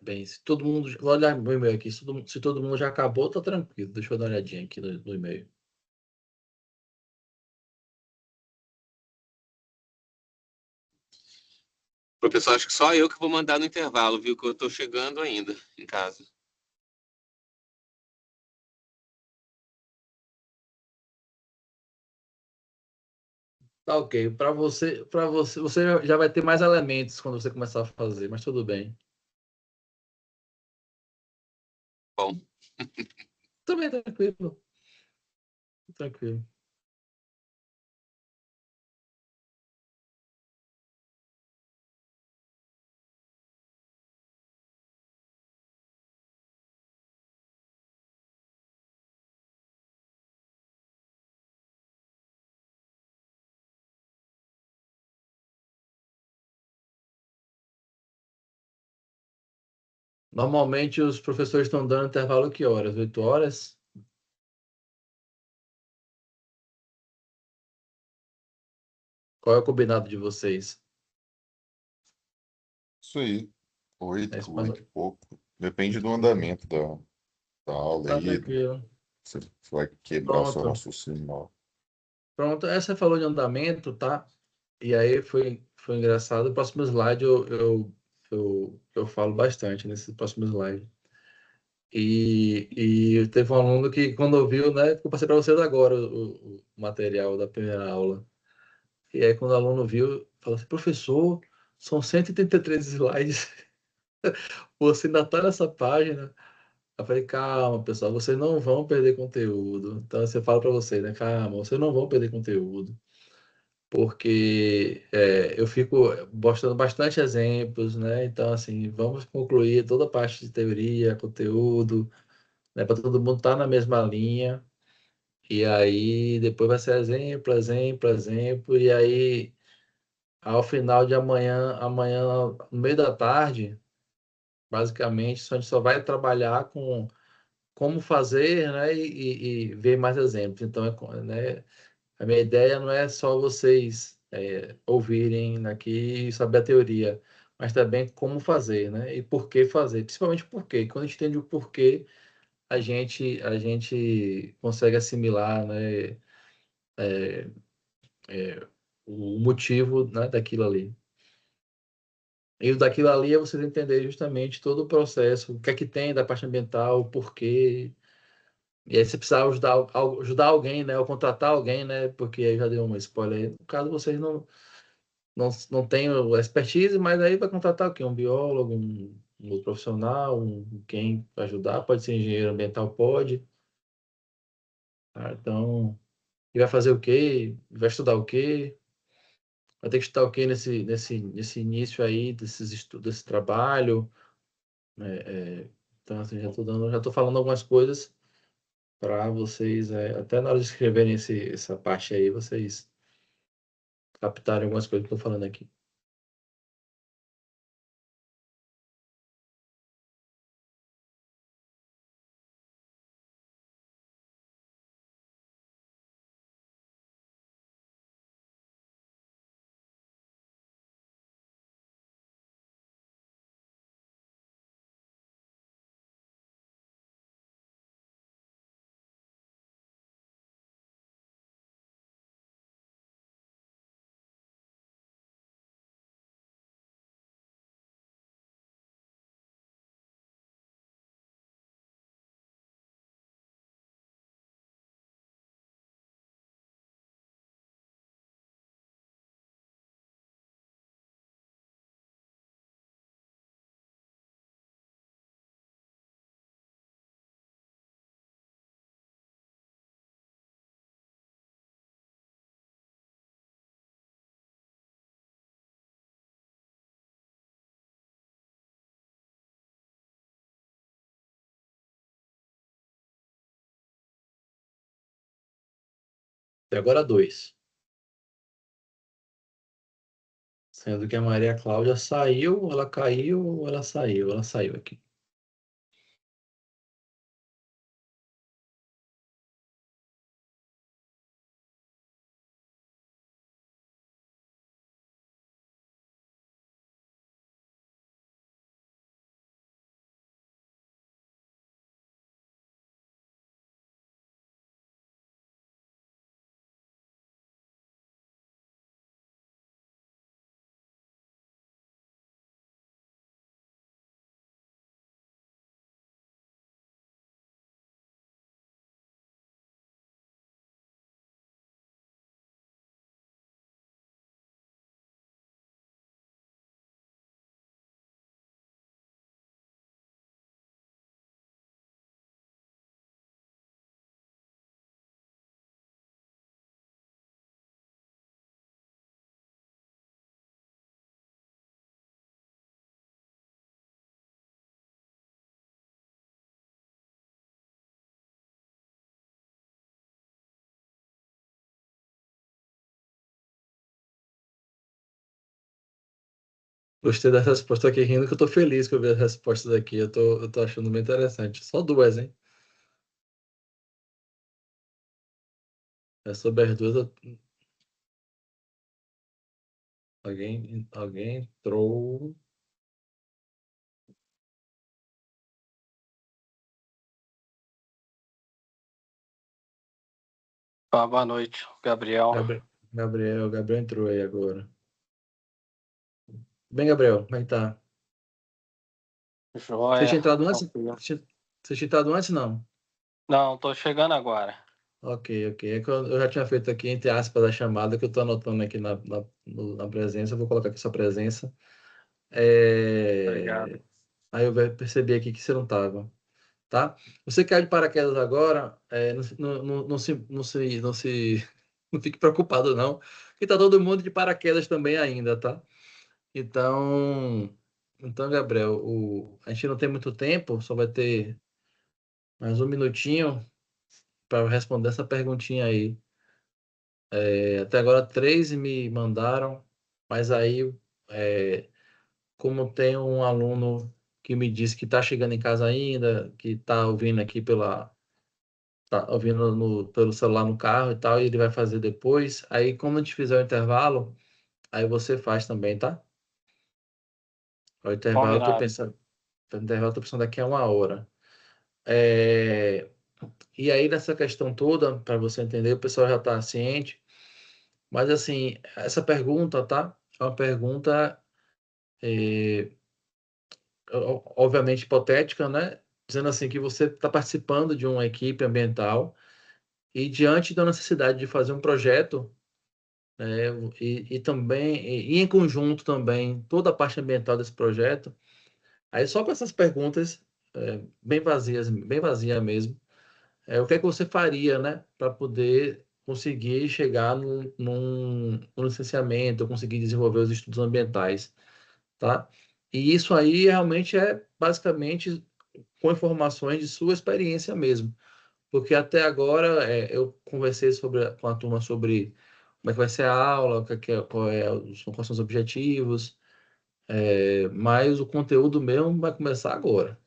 Bem, se todo mundo. Vou olhar meu e-mail aqui. Se todo mundo já acabou, tá tranquilo. Deixa eu dar uma olhadinha aqui no e-mail. Professor, acho que só eu que vou mandar no intervalo, viu? Que eu tô chegando ainda em casa. Tá ok. Você já vai ter mais elementos quando você começar a fazer, mas tudo bem. Bom, Também tranquilo. Tranquilo. Normalmente os professores estão dando intervalo que horas? 8 horas? Qual é o combinado de vocês? Isso aí, É isso, 8 e pouco. Depende do andamento da aula tá aí, tranquilo. você vai quebrar o seu Pronto. raciocínio. Ó. Pronto. Essa falou de andamento, tá? E aí foi engraçado. O próximo slide eu falo bastante nesse próximo slide. E teve um aluno que, quando ouviu, né? Eu passei para vocês agora o material da primeira aula. E aí, quando o aluno viu, falou assim: professor, são 133 slides, você ainda está nessa página. Eu falei: calma, pessoal, vocês não vão perder conteúdo. Então, você fala para vocês, né? Calma, vocês não vão perder conteúdo. Porque eu fico mostrando bastante exemplos, né? Então, assim, vamos concluir toda a parte de teoria, conteúdo, né? Para todo mundo estar na mesma linha. E aí, depois vai ser exemplo, exemplo, exemplo. E aí, ao final de amanhã, no meio da tarde, basicamente, a gente só vai trabalhar com como fazer, né? E ver mais exemplos. Então, né? A minha ideia não é só vocês ouvirem aqui e saber a teoria, mas também como fazer, né? E por que fazer, principalmente por quê. Quando a gente entende o porquê, a gente consegue assimilar, né, o motivo, né, daquilo ali. E o daquilo ali é vocês entenderem justamente todo o processo, o que é que tem da parte ambiental, o porquê. E aí você precisar ajudar alguém, né, ou contratar alguém, né, porque aí já deu um spoiler aí. No caso, vocês não tem o expertise, mas aí vai contratar o quê? Um biólogo, um outro profissional, quem vai ajudar, pode ser engenheiro ambiental, pode. Tá? Então, e vai fazer o quê? Vai estudar o quê? Vai ter que estudar o quê nesse início aí desse trabalho? Então, assim, já estou falando algumas coisas para vocês, até na hora de escreverem essa parte aí, vocês captarem algumas coisas que eu estou falando aqui. Até agora, dois. Sendo que a Maria Cláudia saiu, ela caiu, ela saiu aqui. Gostei da resposta aqui, rindo que eu tô feliz que eu vi as respostas aqui. Eu tô achando bem interessante. Só duas, hein? É sobre as duas. Alguém entrou. Boa noite, Gabriel. Gabriel entrou aí agora. Bem, Gabriel, como é que tá? Você tinha Joia, entrado antes? tranquilo. Você tinha entrado antes, não? Não, tô chegando agora. Ok. É que eu já tinha feito aqui, entre aspas, a chamada que eu tô anotando aqui na presença. Eu vou colocar aqui sua presença. Obrigado. Aí eu percebi aqui que você não estava, tá? Você caiu de paraquedas agora, não fique preocupado, não, que tá todo mundo de paraquedas também ainda, tá? Então, Gabriel, a gente não tem muito tempo, só vai ter mais um minutinho para responder essa perguntinha aí. Até agora, três me mandaram, mas aí, é, como tem um aluno que me disse que está chegando em casa ainda, que está ouvindo aqui tá ouvindo pelo celular no carro e tal, e ele vai fazer depois. Aí, quando a gente fizer o intervalo, aí você faz também, tá? O intervalo, Combinado. eu tô pensando daqui a 1 hora. É, e aí, nessa questão toda, para você entender, o pessoal já está ciente, mas assim, essa pergunta, tá? É uma pergunta, é, obviamente hipotética, né? Dizendo assim que você está participando de uma equipe ambiental e diante da necessidade de fazer um projeto, né, e também e em conjunto também toda a parte ambiental desse projeto, aí só com essas perguntas bem vazias, bem vazia mesmo, o que é que você faria, né, para poder conseguir chegar num licenciamento, conseguir desenvolver os estudos ambientais, tá? E isso aí realmente é basicamente com informações de sua experiência mesmo. Porque até agora eu conversei com a turma sobre como é que vai ser a aula, quais são os objetivos, mas o conteúdo mesmo vai começar agora.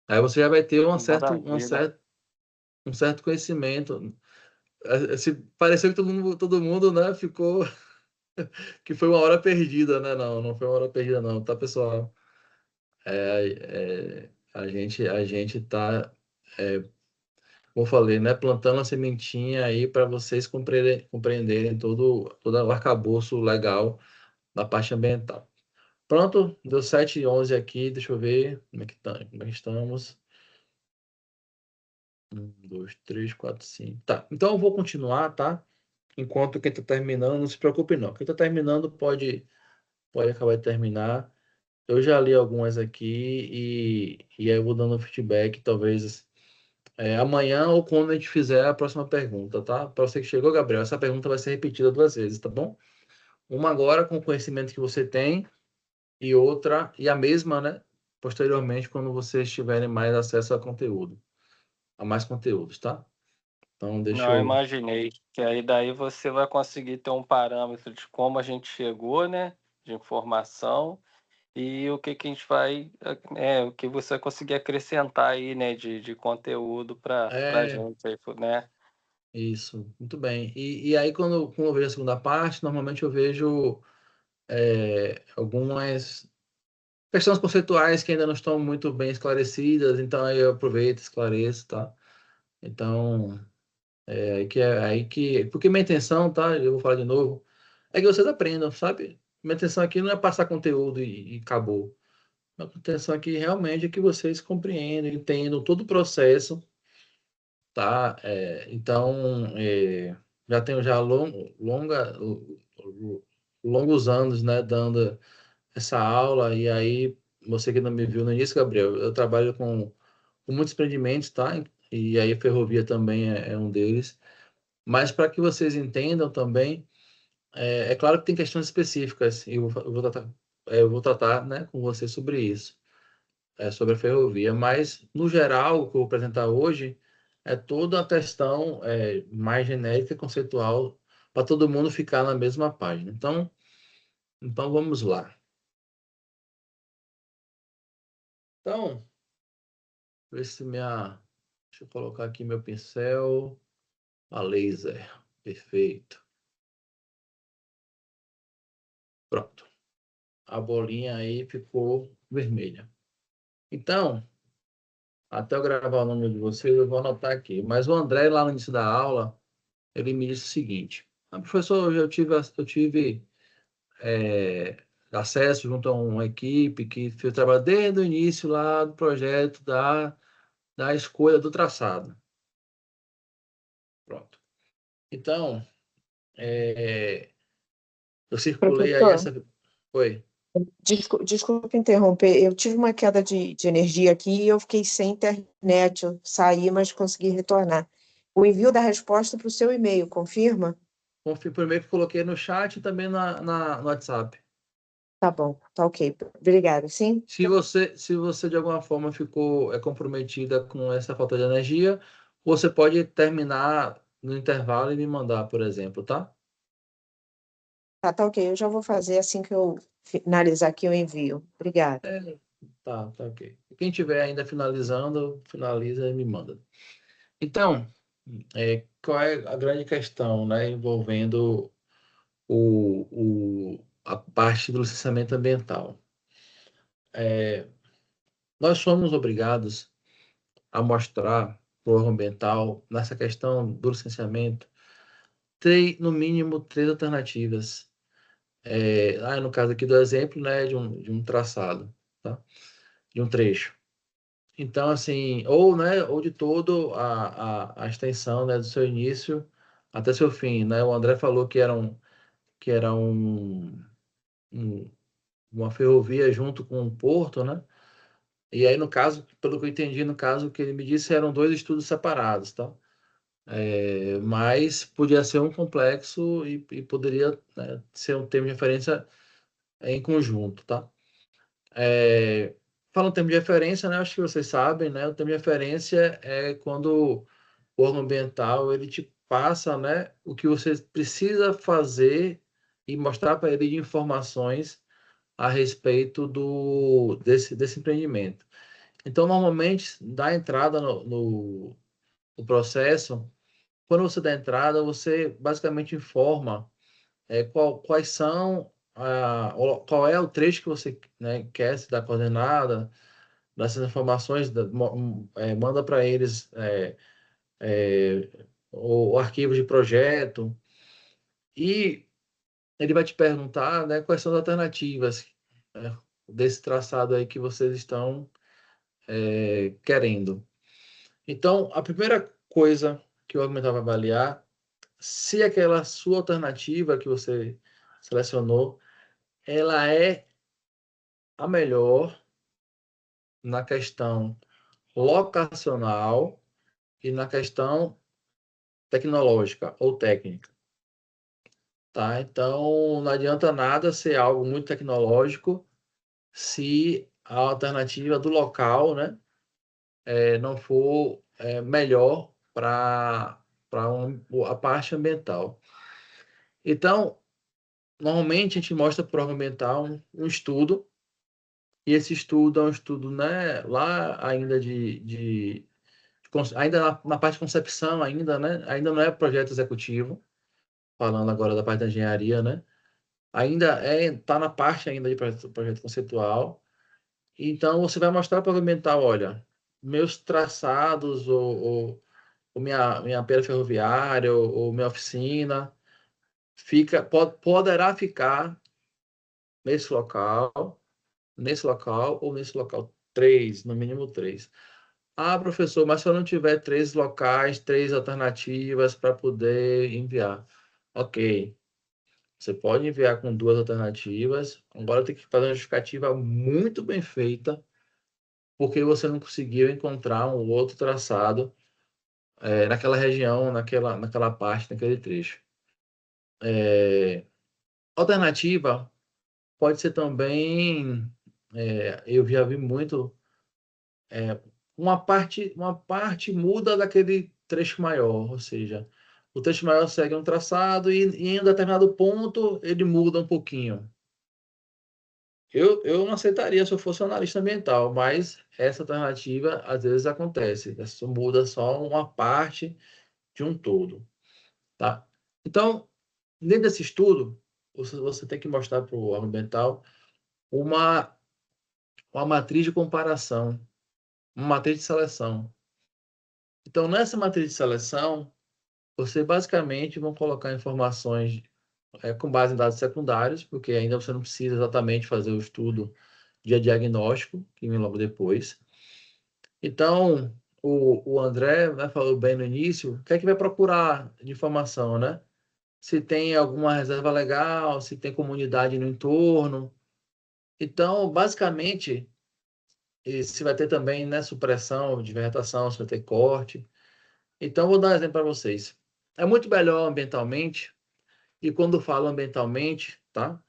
Aí você já vai ter Maravilha. um certo conhecimento. Se pareceu que todo mundo, né, ficou que foi 1 hora perdida, né? Não, não foi 1 hora perdida, não, tá, pessoal? A gente tá, como eu falei, né, plantando a sementinha aí para vocês compreenderem todo o arcabouço legal da parte ambiental. Pronto, deu 7h11 aqui, deixa eu ver como é que estamos. 1, 2, 3, 4, 5. Tá, então eu vou continuar, tá? Enquanto quem está terminando, não se preocupe não. Quem está terminando pode acabar de terminar. Eu já li algumas aqui e aí eu vou dando feedback, talvez amanhã ou quando a gente fizer a próxima pergunta, tá? Para você que chegou, Gabriel, essa pergunta vai ser repetida 2 vezes, tá bom? Uma agora com o conhecimento que você tem e outra, e a mesma, né? Posteriormente, quando vocês tiverem mais acesso a conteúdo, a mais conteúdos, tá? Então, deixa Não, eu eu. imaginei que aí daí você vai conseguir ter um parâmetro de como a gente chegou, né? De informação e o que que a gente vai, o que você vai conseguir acrescentar aí, né? De conteúdo para É, gente aí, né? isso, muito bem. E aí, quando eu vejo a segunda parte, normalmente eu vejo algumas questões conceituais que ainda não estão muito bem esclarecidas, então aí eu aproveito e esclareço, tá? Então, porque minha intenção, tá? Eu vou falar de novo, é que vocês aprendam, sabe? Minha intenção aqui não é passar conteúdo e acabou. Minha intenção aqui realmente é que vocês compreendam, entendam todo o processo, tá? Então, já tenho já longos anos, né, dando essa aula, e aí, você que não me viu no início, Gabriel, eu trabalho com muitos empreendimentos, tá? E aí a ferrovia também é um deles. Mas para que vocês entendam também, é claro que tem questões específicas, e eu vou tratar, né, com você sobre isso, sobre a ferrovia, mas, no geral, o que eu vou apresentar hoje é toda a questão mais genérica e conceitual para todo mundo ficar na mesma página. Então, Então, vamos lá. Então, ver se minha... Deixa eu colocar aqui meu pincel a laser. Perfeito. Pronto. A bolinha aí ficou vermelha. Então, até eu gravar o nome de vocês, eu vou anotar aqui. Mas o André, lá no início da aula, ele me disse o seguinte: professor, eu tive acesso junto a uma equipe que fez trabalho desde o início lá do projeto da escolha do traçado. Pronto. Então, eu circulei aí Professor, essa... Oi. desculpa interromper. Eu tive uma queda de energia aqui e eu fiquei sem internet. Eu saí, mas consegui retornar. O envio da resposta para o seu e-mail, confirma? Primeiro que coloquei no chat e também no WhatsApp. Tá bom, tá ok. Obrigada, sim? Se você de alguma forma ficou comprometida com essa falta de energia, você pode terminar no intervalo e me mandar, por exemplo, tá? Tá ok. Eu já vou fazer assim que eu finalizar aqui, eu envio. Obrigada. Tá ok. Quem tiver ainda finalizando, finaliza e me manda. Então, qual é a grande questão, né, envolvendo a parte do licenciamento ambiental? Nós somos obrigados a mostrar para o órgão ambiental, nessa questão do licenciamento, no mínimo 3 alternativas. No caso aqui do exemplo, né, de um traçado, tá? De um trecho. Então, assim, ou de todo a extensão, né, do seu início até seu fim, né? O André falou que era uma ferrovia junto com um porto, né? E aí, no caso, pelo que eu entendi, no caso, o que ele me disse eram 2 estudos separados, tá? Mas podia ser um complexo e poderia, né, ser um termo de referência em conjunto, tá? Falando em termo de referência, né, acho que vocês sabem, né, o termo de referência é quando o órgão ambiental ele te passa, né, o que você precisa fazer e mostrar para ele de informações a respeito desse empreendimento. Então, normalmente, dá entrada no processo. Quando você dá entrada, você basicamente informa quais são, qual é o trecho que você, né, quer se dar coordenada, dessas informações, manda para eles o arquivo de projeto e ele vai te perguntar, né, quais são as alternativas, né, desse traçado aí que vocês estão querendo. Então, a primeira coisa que o argumentador vai avaliar se aquela sua alternativa que você selecionou, ela é a melhor na questão locacional e na questão tecnológica ou técnica, tá? Então, não adianta nada ser algo muito tecnológico se a alternativa do local, né, não for melhor para a parte ambiental. Então, normalmente a gente mostra para o órgão ambiental um estudo. E esse estudo é um estudo, né, lá ainda ainda na parte de concepção ainda, né, ainda não é projeto executivo, falando agora da parte da engenharia, né, ainda tá na parte ainda de projeto conceitual. Então você vai mostrar para o ambiental, olha, meus traçados ou minha pera ferroviária ou minha oficina poderá ficar nesse local, ou nesse local, 3, no mínimo 3. Ah, professor, mas se eu não tiver 3 locais, 3 alternativas para poder enviar. Ok, você pode enviar com 2 alternativas. Agora tem que fazer uma justificativa muito bem feita, porque você não conseguiu encontrar um outro traçado naquela região, naquela parte, naquele trecho. Alternativa pode ser também, eu já vi muito, uma parte muda daquele trecho maior, ou seja, o trecho maior segue um traçado e em um determinado ponto ele muda um pouquinho. Eu não aceitaria se eu fosse analista ambiental, mas essa alternativa às vezes acontece. Isso muda só uma parte de um todo, tá? Então, dentro desse estudo, você tem que mostrar para o ambiental uma, uma matriz de comparação, uma matriz de seleção. Então, nessa matriz de seleção, você basicamente vão colocar informações com base em dados secundários, porque ainda você não precisa exatamente fazer o estudo de diagnóstico, que vem logo depois. Então, o André, né, falou bem no início, o que é que vai procurar de informação, né? Se tem alguma reserva legal, se tem comunidade no entorno. Então, basicamente, se vai ter também, né, supressão de vegetação, se vai ter corte. Então, vou dar um exemplo para vocês. É muito melhor ambientalmente, e quando falo ambientalmente, tá?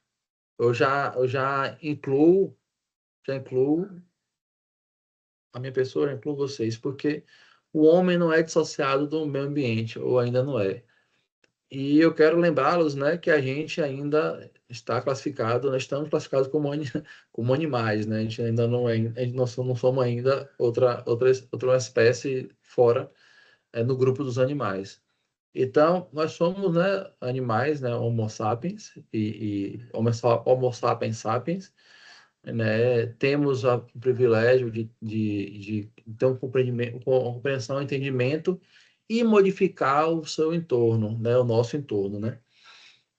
Eu já incluo a minha pessoa, já incluo vocês, porque o homem não é dissociado do meio ambiente, ou ainda não é. E eu quero lembrá-los, né, que a gente ainda está classificado, nós estamos classificados como animais, né? A gente ainda não é, a gente não somos ainda outra espécie fora, no grupo dos animais. Então, nós somos, né, animais, né, Homo sapiens e Homo sapiens sapiens, né? Temos o privilégio de ter um compreensão, entendimento e modificar o seu entorno, né, o nosso entorno, né?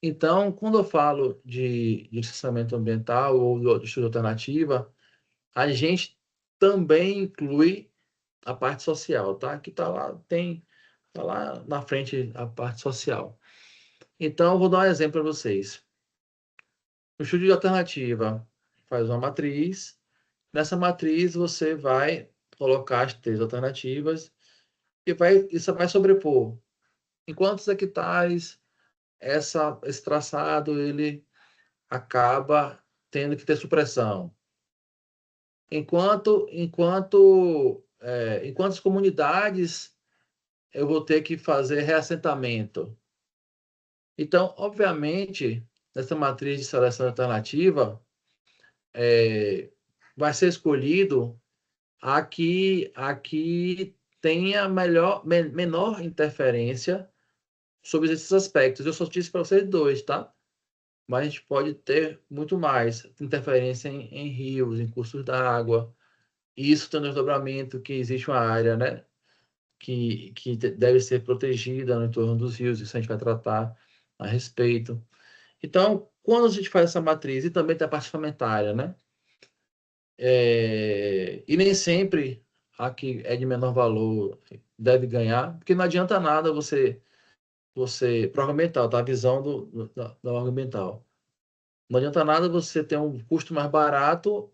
Então, quando eu falo de licenciamento ambiental ou de estudo alternativa, a gente também inclui a parte social, tá? Que tá lá na frente a parte social. Então, eu vou dar um exemplo para vocês. O estudo de alternativa faz uma matriz. Nessa matriz, você vai colocar as três alternativas e isso vai sobrepor. Em quantos hectares esse traçado ele acaba tendo que ter supressão? Em quantas comunidades eu vou ter que fazer reassentamento? Então, obviamente, nessa matriz de seleção alternativa, vai ser escolhido aqui tenha menor interferência sobre esses aspectos. Eu só disse para vocês dois, tá? Mas a gente pode ter muito mais interferência em rios, em cursos d'água. Isso tem um desdobramento que existe uma área, né? Que deve ser protegida no entorno dos rios, isso a gente vai tratar a respeito. Então, quando a gente faz essa matriz, e também tem a parte fermentária, né? E nem sempre a que é de menor valor deve ganhar, porque não adianta nada você para o argumental, tá? A visão do argumental. Não adianta nada você ter um custo mais barato,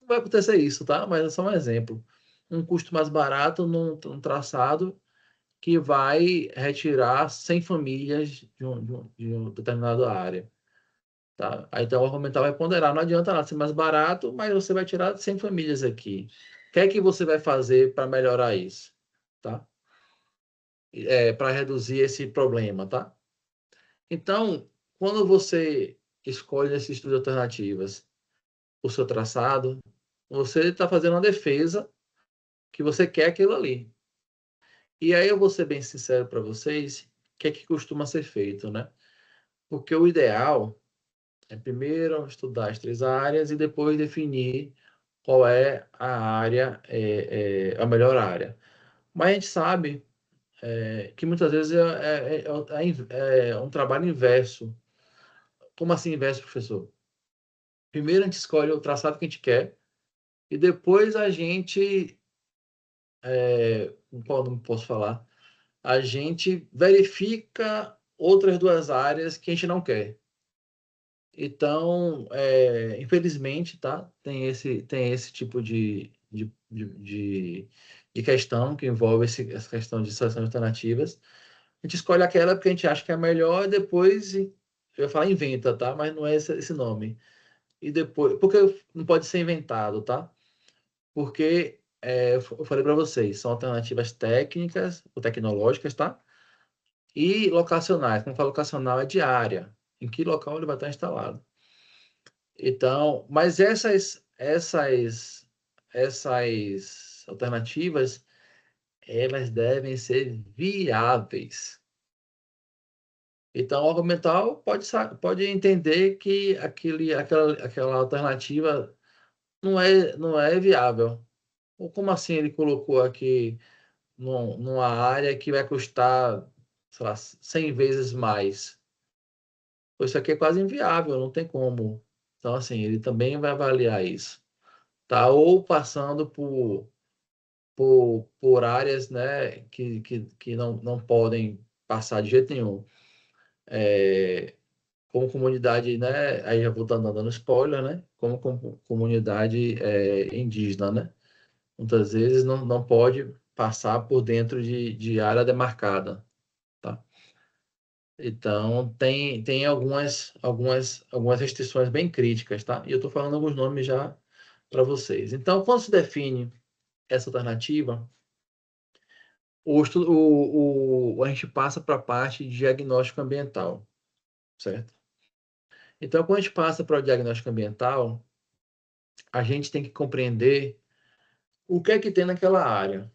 não vai acontecer isso, tá? Mas é só um exemplo. Um custo mais barato num traçado que vai retirar 100 famílias de uma determinada área. Tá? Aí então o argumental vai ponderar. Não adianta nada ser mais barato, mas você vai tirar 100 famílias aqui. O que é que você vai fazer para melhorar isso? Tá? Para reduzir esse problema, tá? Então, quando você escolhe esse estudo de alternativas, o seu traçado, você está fazendo uma defesa que você quer aquilo ali. E aí eu vou ser bem sincero para vocês, o que é que costuma ser feito, né? Porque o ideal é primeiro estudar as três áreas e depois definir qual é a área, a melhor área. Mas a gente sabe que muitas vezes é um trabalho inverso. Como assim inverso, professor? Primeiro a gente escolhe o traçado que a gente quer e depois a gente, qual nome posso falar? A gente verifica outras duas áreas que a gente não quer. Então, infelizmente, tá? Tem esse tipo de questão que envolve essa questão de seleção de alternativas. A gente escolhe aquela porque a gente acha que é a melhor e depois, eu ia falar inventa, tá? Mas não é esse nome. E depois, porque não pode ser inventado, tá? Porque eu falei para vocês, são alternativas técnicas ou tecnológicas, tá? E locacionais. Quando falo locacional, é de área. Em que local ele vai estar instalado. Então, mas essas alternativas, elas devem ser viáveis. Então, o órgão mental pode entender que aquela alternativa não é viável. Ou como assim ele colocou aqui numa área que vai custar, sei lá, 100 vezes mais? Pô, isso aqui é quase inviável, não tem como. Então, assim, ele também vai avaliar isso. Tá? Ou passando por áreas, né, que não podem passar de jeito nenhum. Como comunidade, né, aí já vou estar dando spoiler, né, como comunidade indígena, né, muitas vezes não pode passar por dentro de área demarcada, tá? Então, tem algumas restrições bem críticas, tá? E eu estou falando alguns nomes já para vocês. Então, quando se define essa alternativa, a gente passa para a parte de diagnóstico ambiental, certo? Então, quando a gente passa para o diagnóstico ambiental, a gente tem que compreender o que é que tem naquela área.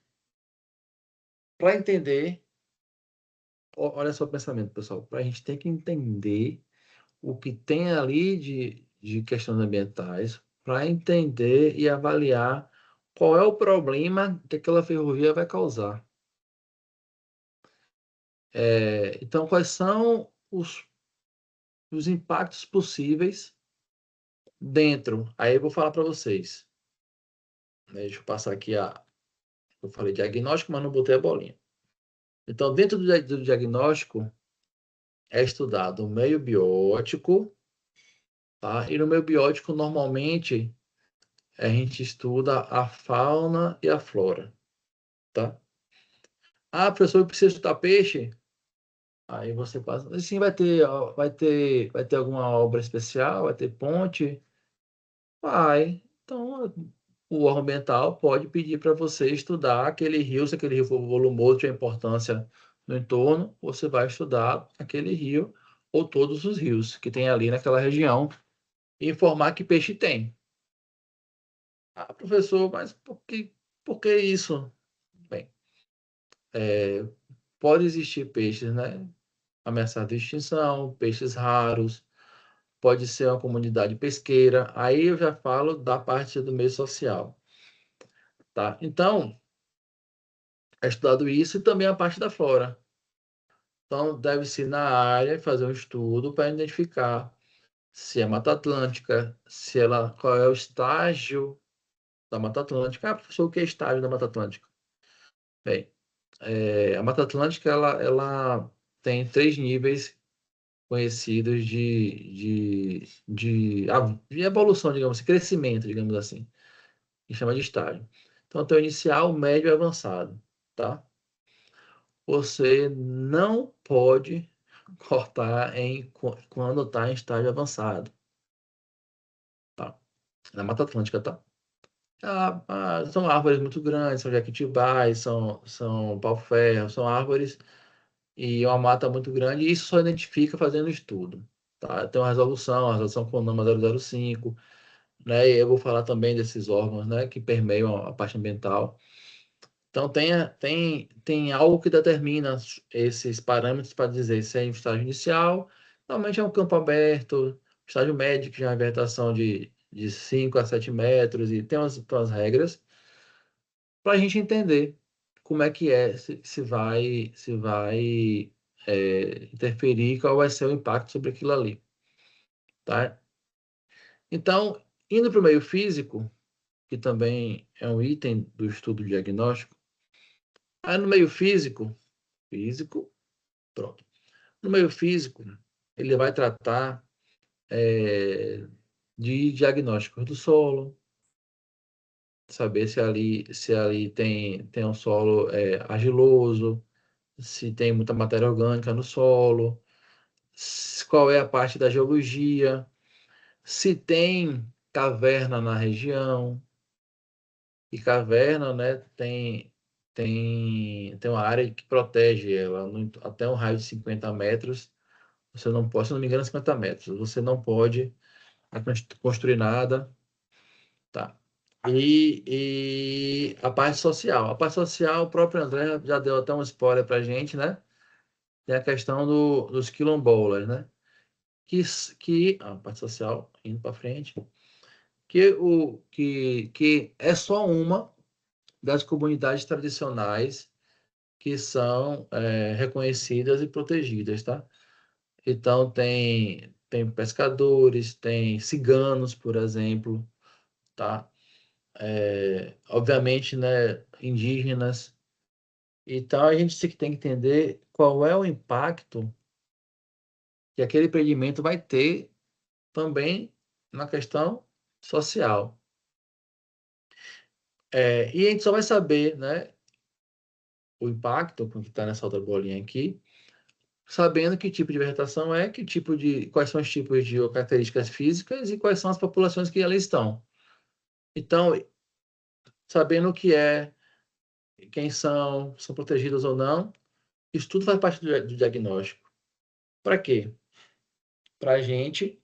Para entender, olha só o pensamento, pessoal, a gente tem que entender o que tem ali de questões ambientais, para entender e avaliar qual é o problema que aquela ferrovia vai causar. Então, quais são os impactos possíveis dentro? Aí eu vou falar para vocês. Deixa eu passar aqui eu falei diagnóstico, mas não botei a bolinha. Então, dentro do diagnóstico, é estudado o meio biótico, tá? E no meio biótico, normalmente, a gente estuda a fauna e a flora, tá? Ah, professor, eu preciso estudar peixe? Aí você passa. Sim, vai ter alguma obra especial? Vai ter ponte? Vai. Então, o órgão ambiental pode pedir para você estudar aquele rio, se aquele rio for volumoso, tiver importância no entorno, você vai estudar aquele rio ou todos os rios que tem ali naquela região e informar que peixe tem. Ah, professor, mas por que isso? Bem, pode existir peixes, né? Ameaçados de extinção, peixes raros, pode ser uma comunidade pesqueira. Aí eu já falo da parte do meio social, tá? Então, é estudado isso e também a parte da flora. Então, deve-se na área fazer um estudo para identificar se é Mata Atlântica, qual é o estágio da Mata Atlântica. Ah, professor, o que é estágio da Mata Atlântica? Bem, a Mata Atlântica ela tem 3 níveis conhecidos de evolução, digamos assim, crescimento, digamos assim, que chama de estágio. Então, tem o inicial, o médio e o avançado, tá? Você não pode cortar quando está em estágio avançado, tá? Na Mata Atlântica, tá? São árvores muito grandes, são jequitibás, são pau-ferro, são árvores e uma mata muito grande, e isso só identifica fazendo estudo, tá? Tem uma resolução, a resolução CONAMA 005, né? E eu vou falar também desses órgãos, né, que permeiam a parte ambiental. Então, tem algo que determina esses parâmetros para dizer se é em estágio inicial, normalmente é um campo aberto, estágio médio, que já é uma vegetação de 5 a 7 metros, e tem umas regras para a gente entender como é que se vai interferir, qual vai ser o impacto sobre aquilo ali, tá? Então, indo para o meio físico, que também é um item do estudo diagnóstico, aí no meio físico, pronto. No meio físico, ele vai tratar de diagnósticos do solo, saber se ali tem um solo argiloso, se tem muita matéria orgânica no solo, qual é a parte da geologia, se tem caverna na região, e caverna, né, tem uma área que protege ela, até um raio de 50 metros, você não pode, se não me engano, 50 metros, você não pode construir nada, tá? E a parte social. A parte social, o próprio André já deu até um spoiler para a gente, né? Tem a questão dos quilombolas, né? A parte social, indo para frente, que é só uma das comunidades tradicionais que são reconhecidas e protegidas, tá? Então, tem pescadores, tem ciganos, por exemplo, tá? Obviamente, né, indígenas. Então, a gente tem que entender qual é o impacto que aquele empreendimento vai ter também na questão social. E a gente só vai saber, né, o impacto, que está nessa outra bolinha aqui, sabendo que tipo de vegetação quais são os tipos de características físicas e quais são as populações que ali estão. Então, sabendo o que é, quem são protegidos ou não, isso tudo faz parte do diagnóstico. Para quê? Para a gente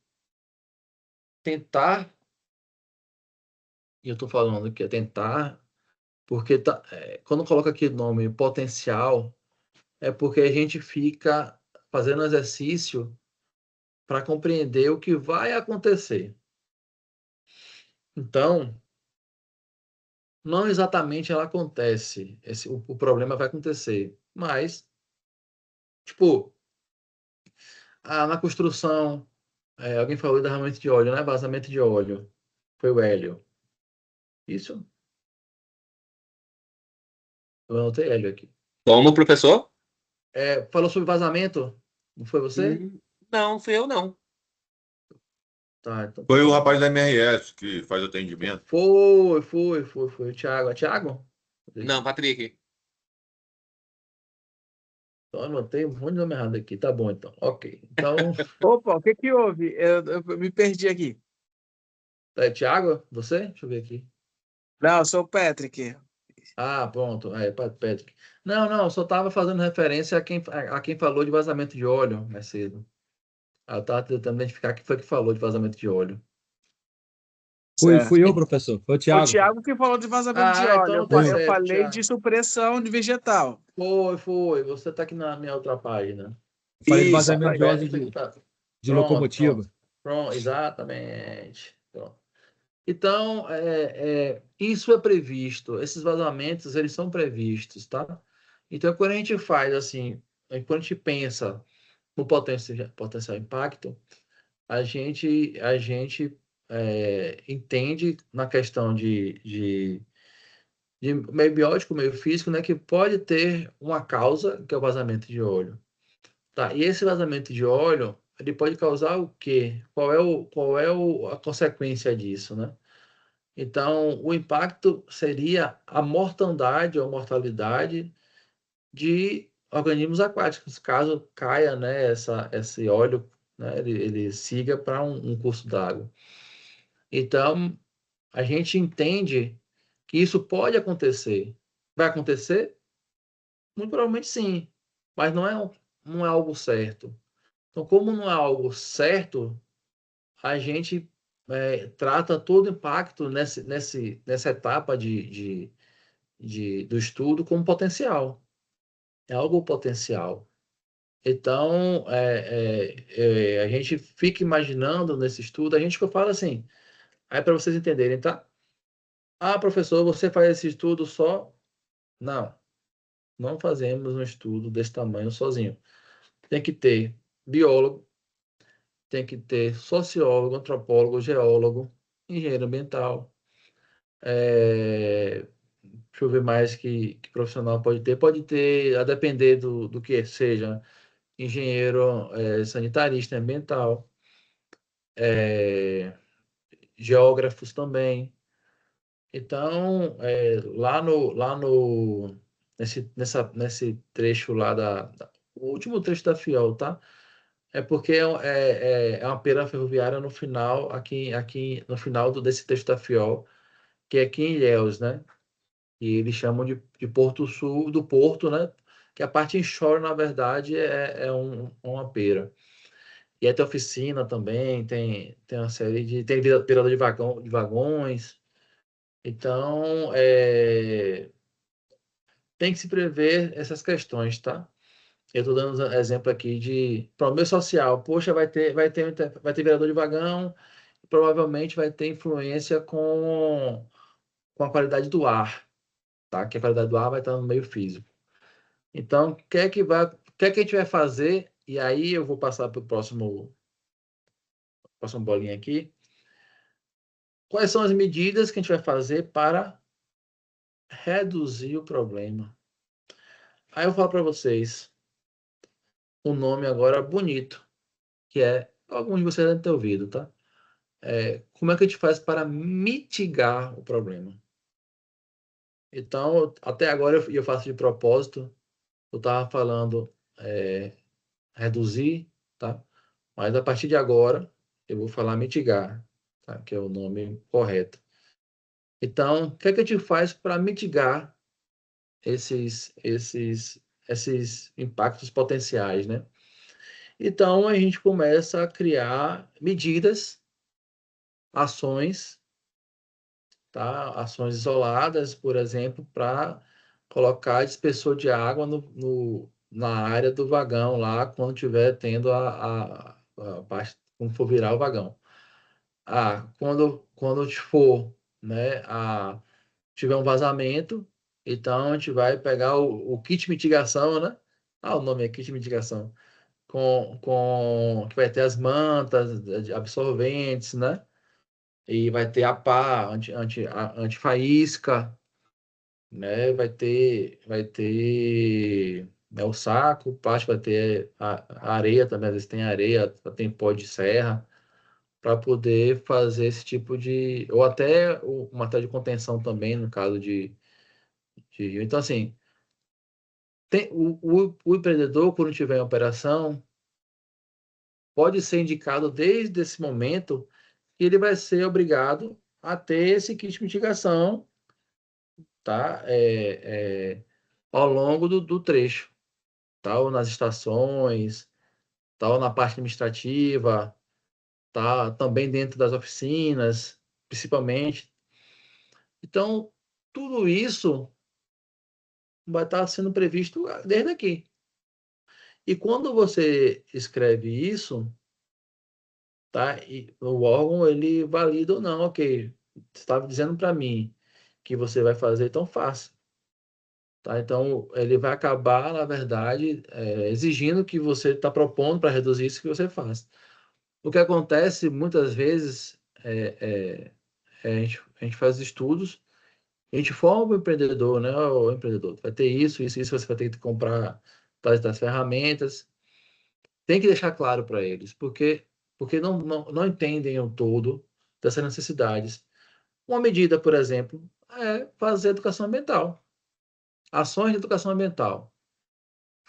tentar, e eu estou falando que é tentar, porque quando coloca aqui o nome potencial, é porque a gente fica fazendo exercício para compreender o que vai acontecer. Então, não exatamente ela acontece, o problema vai acontecer, mas, tipo, na construção, alguém falou de derramamento de óleo, né? Vazamento de óleo, foi o hélio. Isso? Eu anotei hélio aqui. Como, professor? Falou sobre vazamento, não foi você? Não, fui eu não. Tá, então, Foi o rapaz da MRS que faz atendimento. foi o Thiago. É Thiago? Não, Patrick. Então, eu anotei um monte de nome errado aqui. Tá bom, então. Ok. Então, Opa, o que que houve? Eu me perdi aqui. Thiago, você? Deixa eu ver aqui. Não, eu sou o Patrick. Pronto. Patrick. Não, só estava fazendo referência a quem falou de vazamento de óleo mais cedo. Eu estava tentando identificar quem foi que falou de vazamento de óleo. Fui eu, professor. Foi o Foi o Thiago. Thiago que falou de vazamento de Então óleo. não tá Eu certo, falei Thiago. de supressão de vegetal. Foi. Você está aqui na minha outra página. Falei de Isso, vazamento de óleo de locomotiva. Pronto, exatamente. Pronto. Então, isso é previsto. Esses vazamentos, eles são previstos, tá? Então, quando a gente faz assim, quando a gente pensa no potencial impacto, a gente entende na questão de meio biótico, meio físico, né, que pode ter uma causa, que é o vazamento de óleo. Tá? E esse vazamento de óleo, ele pode causar o quê? A consequência disso, né? Então, o impacto seria a mortandade ou mortalidade de organismos aquáticos, caso caia, né, esse óleo, né, ele siga para um curso d'água. Então, a gente entende que isso pode acontecer. Vai acontecer? Muito provavelmente sim, mas não é algo certo. Então, como não é algo certo, a gente trata todo o impacto nessa etapa do estudo como potencial. É algo potencial. Então, a gente fica imaginando nesse estudo, a gente fala assim, aí para vocês entenderem, tá? Professor, você faz esse estudo só? Não, não fazemos um estudo desse tamanho sozinho. Tem que ter biólogo, tem que ter sociólogo, antropólogo, geólogo, engenheiro ambiental. Deixa eu ver mais que profissional pode ter. Pode ter, a depender do que seja, engenheiro sanitarista ambiental, geógrafos também. Então, nesse trecho lá o último trecho da FIOL, tá? É porque é uma pera ferroviária no final, aqui no final desse trecho da FIOL, que é aqui em Ilhéus, né? E eles chamam de Porto Sul, do Porto, né? Que a parte inshore, na verdade, é uma pera. E aí tem oficina também, tem uma série de... Tem virador de vagões. Então, tem que se prever essas questões, tá? Eu estou dando um exemplo aqui de problema social. Poxa, vai ter virador de vagão, provavelmente vai ter influência com a qualidade do ar, tá? Que a qualidade do ar vai estar no meio físico. Então, o que é que a gente vai fazer? E aí eu vou passar para o próximo bolinha aqui. Quais são as medidas que a gente vai fazer para reduzir o problema? Aí eu falo para vocês um nome agora bonito, que alguns de vocês devem ter ouvido, tá? Como é que a gente faz para mitigar o problema? Então, até agora eu faço de propósito, eu estava falando reduzir, tá? Mas a partir de agora eu vou falar mitigar, tá? Que é o nome correto. Então, o que é que a gente faz para mitigar esses impactos potenciais, né? Então, a gente começa a criar medidas, ações, tá? Ações isoladas, por exemplo, para colocar dispersor de água na área do vagão lá, quando estiver tendo a parte, quando for virar o vagão. Quando for, né, tiver um vazamento, então a gente vai pegar o kit mitigação, né? O nome é kit mitigação, que vai ter as mantas absorventes, né? E vai ter a pá anti-faísca, né? Vai ter né, o saco, o plástico, vai ter a areia também, às vezes tem areia, tem pó de serra, para poder fazer esse tipo de... Ou até o material de contenção também, no caso de rio. Então, assim, o empreendedor, quando tiver em operação, pode ser indicado desde esse momento que ele vai ser obrigado a ter esse kit de mitigação, tá? Ao longo do trecho, tá? Ou nas estações, tá? Ou na parte administrativa, tá? Também dentro das oficinas, principalmente. Então, tudo isso vai estar sendo previsto desde aqui. E quando você escreve isso, tá? E o órgão, ele valida ou não, ok. Você estava dizendo para mim que você vai fazer, então faça. Tá? Então, ele vai acabar, na verdade, exigindo que você está propondo para reduzir isso que você faça. O que acontece, muitas vezes, a gente faz estudos, a gente forma o empreendedor, né? O empreendedor vai ter isso, você vai ter que comprar tais ferramentas. Tem que deixar claro para eles, porque não entendem o todo dessas necessidades. Uma medida, por exemplo, é fazer educação ambiental. Ações de educação ambiental,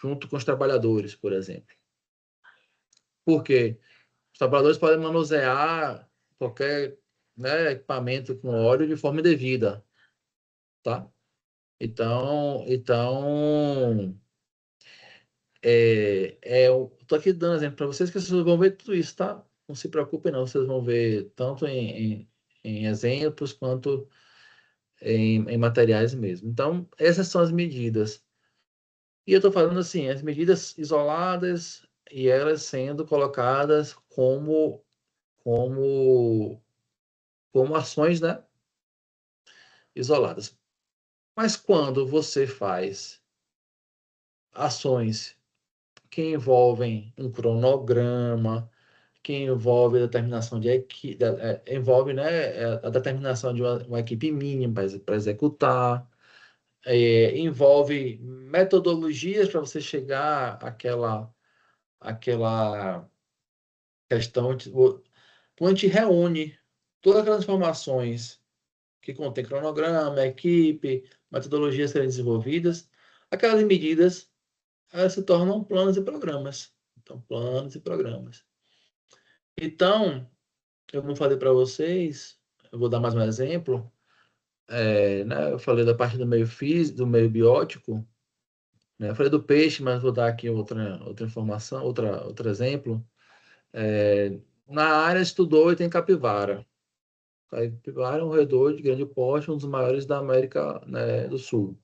junto com os trabalhadores, por exemplo. Porque os trabalhadores podem manusear qualquer, né, equipamento com óleo de forma indevida, tá? Então, eu tô aqui dando exemplo para vocês que vocês vão ver tudo isso, tá? Não se preocupem não, vocês vão ver tanto em exemplos quanto em materiais mesmo. Então, essas são as medidas. E eu estou falando assim, as medidas isoladas e elas sendo colocadas como, como ações, né, isoladas. Mas quando você faz ações que envolvem um cronograma, que envolve a determinação de equipe, envolve, né, a determinação de uma equipe mínima para executar, envolve metodologias para você chegar àquela questão. Quando a gente reúne todas aquelas informações que contém cronograma, equipe, metodologias serem desenvolvidas, aquelas medidas elas se tornam planos e programas. Então, planos e programas. Então, eu não falei para vocês, eu vou dar mais um exemplo. Né, eu falei da parte do meio físico, do meio biótico, né? Eu falei do peixe, mas vou dar aqui outra informação, outro exemplo. Na área estudou e tem capivara. Capivara é um roedor de grande porte, um dos maiores da América, né, do Sul.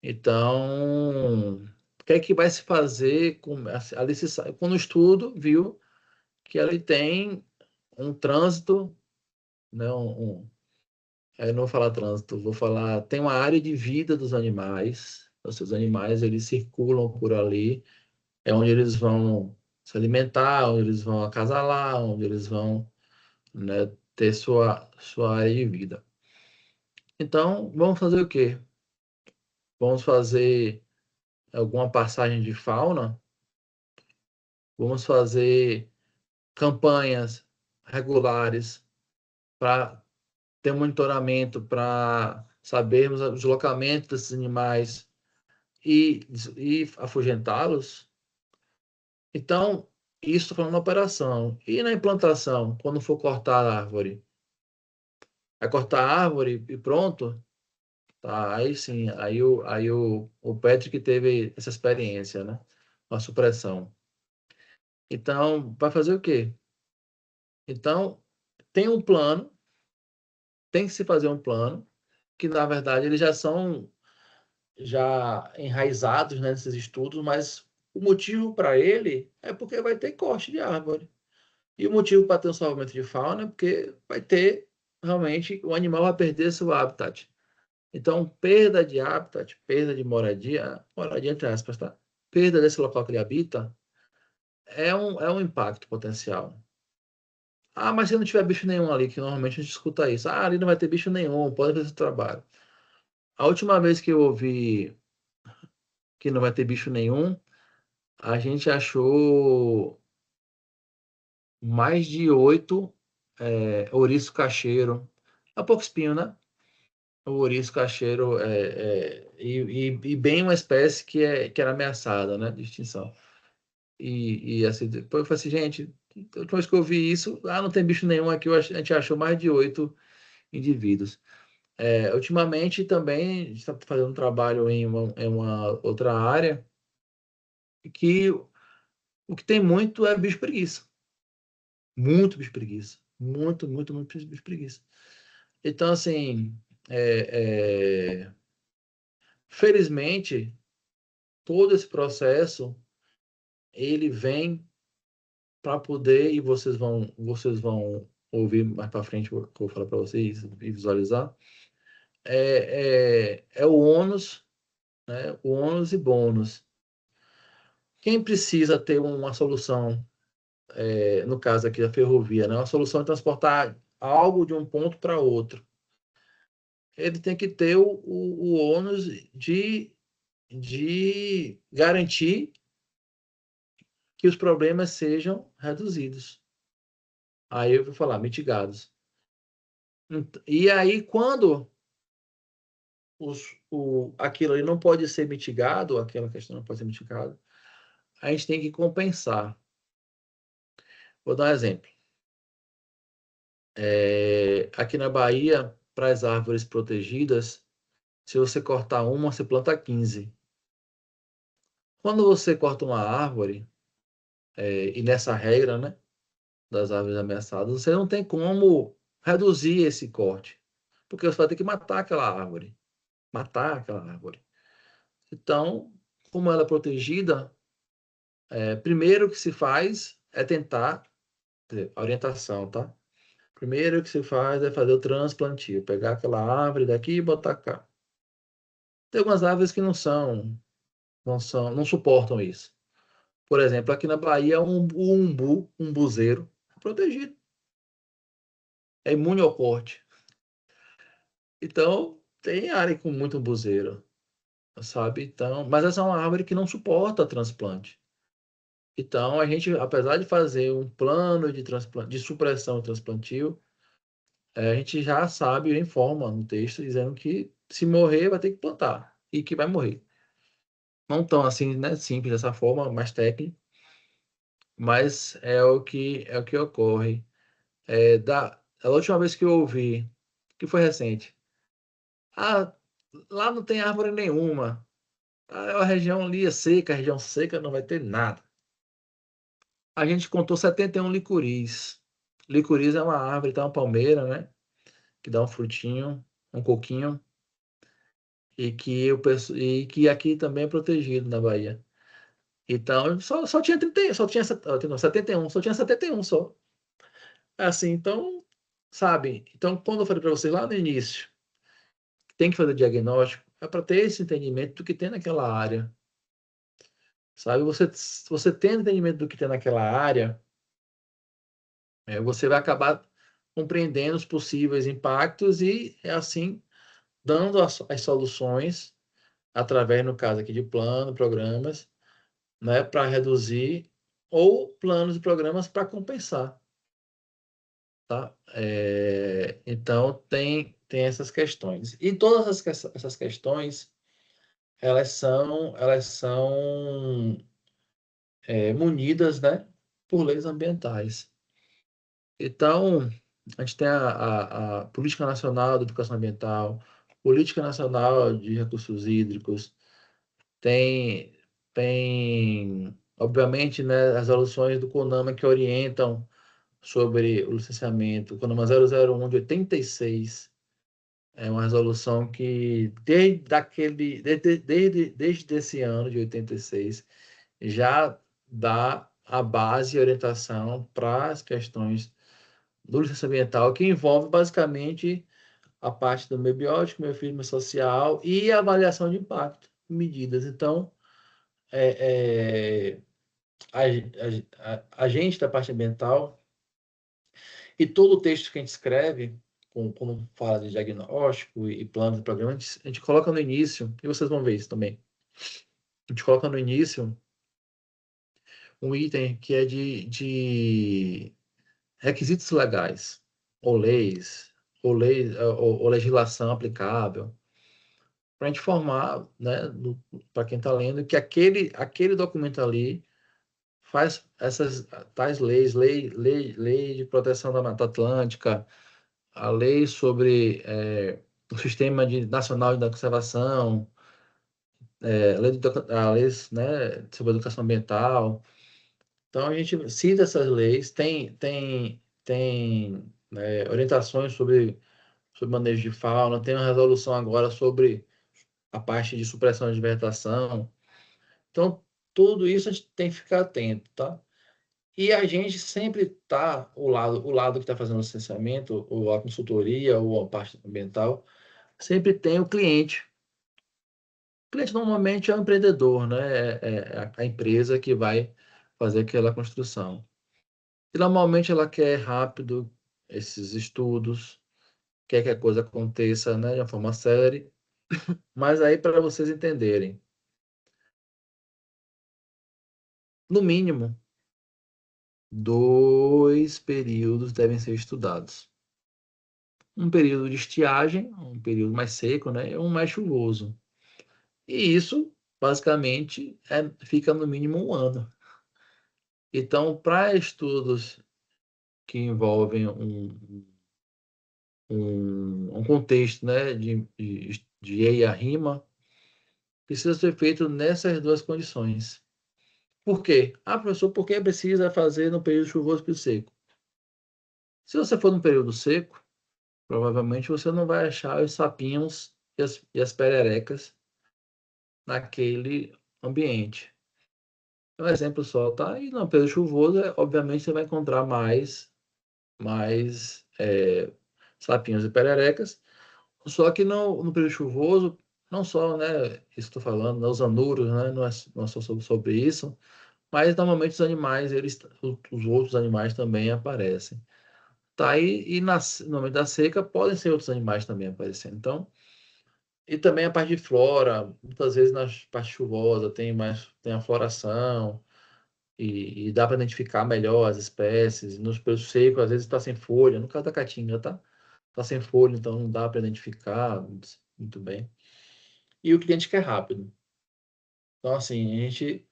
Então, o que é que vai se fazer ali se sabe, quando o estudo viu que ele tem um trânsito, né, eu não vou falar trânsito, vou falar, tem uma área de vida dos animais. Os animais, eles circulam por ali, é onde eles vão se alimentar, onde eles vão acasalar, onde eles vão, né, ter sua área de vida. Então, vamos fazer o quê? Vamos fazer alguma passagem de fauna? Vamos fazer campanhas regulares para ter monitoramento, para sabermos o deslocamento desses animais e afugentá-los? Então, isso falando na operação. E na implantação, quando for cortar a árvore? É cortar a árvore e pronto? Tá, aí sim, o Patrick teve essa experiência, né? Uma supressão. Então, vai fazer o quê? Então, tem um plano, tem que se fazer um plano, que na verdade eles já são já enraizados, né, nesses estudos, mas o motivo para ele é porque vai ter corte de árvore. E o motivo para ter um salvamento de fauna é porque vai ter, realmente, o animal vai perder seu habitat. Então, perda de habitat, perda de moradia entre aspas, tá? Perda desse local que ele habita, é um impacto potencial. Ah, mas se não tiver bicho nenhum ali, que normalmente a gente escuta isso. Ah, ali não vai ter bicho nenhum, pode fazer esse trabalho. A última vez que eu ouvi que não vai ter bicho nenhum, a gente achou mais de 8 ouriço cacheiro. É pouco espinho, né? O ouriço cacheiro e bem uma espécie que era ameaçada, né? De extinção. E assim, depois eu falei assim, gente, a última vez que eu vi isso, não tem bicho nenhum aqui, a gente achou mais de 8 indivíduos. Ultimamente também a gente está fazendo um trabalho em uma outra área que o que tem muito é bicho preguiça. Muito bicho preguiça. Muito, muito, muito bicho preguiça. Então, assim, felizmente, todo esse processo, ele vem para poder, e vocês vão ouvir mais para frente o que eu vou falar para vocês e visualizar, é o ônus, né? O ônus e bônus. Quem precisa ter uma solução, no caso aqui da ferrovia, né? Uma solução de transportar algo de um ponto para outro. Ele tem que ter o ônus de garantir que os problemas sejam reduzidos. Aí eu vou falar, mitigados. E aí, quando aquilo ali não pode ser mitigado, aquela questão não pode ser mitigada, a gente tem que compensar. Vou dar um exemplo. Aqui na Bahia, para as árvores protegidas, se você cortar uma, você planta 15. Quando você corta uma árvore, e nessa regra, né, das árvores ameaçadas, você não tem como reduzir esse corte, porque você vai ter que matar aquela árvore. Matar aquela árvore. Então, como ela é protegida, primeiro que se faz é tentar, a orientação, tá? Primeiro que se faz é fazer o transplantio, pegar aquela árvore daqui e botar cá. Tem algumas árvores que não suportam isso. Por exemplo, aqui na Bahia, o umbuzeiro, é protegido. É imune ao corte. Então, tem área com muito umbuzeiro, sabe? Então, mas essa é uma árvore que não suporta transplante. Então, a gente, apesar de fazer um plano de transplante, de supressão transplantio, a gente já sabe, informa no texto, dizendo que se morrer, vai ter que plantar e que vai morrer. Não tão assim, né, simples dessa forma, mais técnico, mas é o que ocorre. A última vez que eu ouvi, que foi recente, lá não tem árvore nenhuma. A região ali é seca, a região seca não vai ter nada. a gente contou 71 licuris. Licuriz é uma árvore, tá? Uma palmeira, né? Que dá um frutinho, um coquinho, e que aqui também é protegido na Bahia. Então, só tinha 30, só tinha não, 71, só tinha 71 só. Assim, então, sabe? Então, quando eu falei para vocês lá no início, tem que fazer diagnóstico, é para ter esse entendimento do que tem naquela área. Sabe? Você tendo entendimento do que tem naquela área, você vai acabar compreendendo os possíveis impactos e, assim, dando as soluções através, no caso aqui, de plano, programas, né, para reduzir, ou planos e programas para compensar, tá? Então, tem essas questões. E todas essas questões, elas são munidas, né, por leis ambientais. Então, a gente tem a Política Nacional de Educação Ambiental, Política Nacional de Recursos Hídricos, tem, obviamente, né, as resoluções do CONAMA que orientam sobre o licenciamento. O CONAMA 001 de 86 é uma resolução que, desde esse ano de 86, já dá a base e orientação para as questões do licenciamento ambiental, que envolve basicamente a parte do meio biótico, meio físico, meio social e a avaliação de impacto, medidas. Então, é, é, a gente da parte ambiental e todo o texto que a gente escreve, quando fala de diagnóstico e plano de programa, a gente coloca no início, e vocês vão ver isso também, a gente coloca no início um item que é de requisitos legais, ou leis, ou legislação aplicável, para a gente formar, né, para quem está lendo, que aquele documento ali faz essas tais leis, lei de proteção da Mata Atlântica, a lei sobre o Sistema Nacional de Conservação, a lei, né, sobre educação ambiental. Então, a gente cita essas leis, tem né, orientações sobre manejo de fauna, tem uma resolução agora sobre a parte de supressão de vegetação. Então, tudo isso a gente tem que ficar atento, tá? E a gente sempre está, o lado que está fazendo o licenciamento, ou a consultoria, ou a parte ambiental, sempre tem o cliente. O cliente normalmente é o empreendedor, né? É a empresa que vai fazer aquela construção. E normalmente ela quer rápido esses estudos, quer que a coisa aconteça, né, de uma forma célere. Mas aí, para vocês entenderem, no mínimo, 2 períodos devem ser estudados. Um período de estiagem, um período mais seco, né, e um mais chuvoso. E isso, basicamente, fica no mínimo 1 ano. Então, para estudos que envolvem um contexto, né, de EIA rima, precisa ser feito nessas 2 condições. Por quê? Ah, professor, por que precisa fazer no período chuvoso e período seco? Se você for no período seco, provavelmente você não vai achar os sapinhos e as pererecas naquele ambiente. Um exemplo só, tá? E no período chuvoso, obviamente, você vai encontrar mais sapinhos e pererecas. Só que no período chuvoso, não só, né, isso estou falando, né, os anuros, né, não é só sobre isso, mas normalmente os animais, os outros animais também aparecem. Tá? No momento da seca, podem ser outros animais também aparecendo. Então, e também a parte de flora, muitas vezes na parte chuvosa tem a floração, e dá para identificar melhor as espécies. Nos períodos secos, às vezes está sem folha, no caso da caatinga, tá? Está sem folha, então não dá para identificar muito bem. E o cliente quer rápido. Então, assim, a gente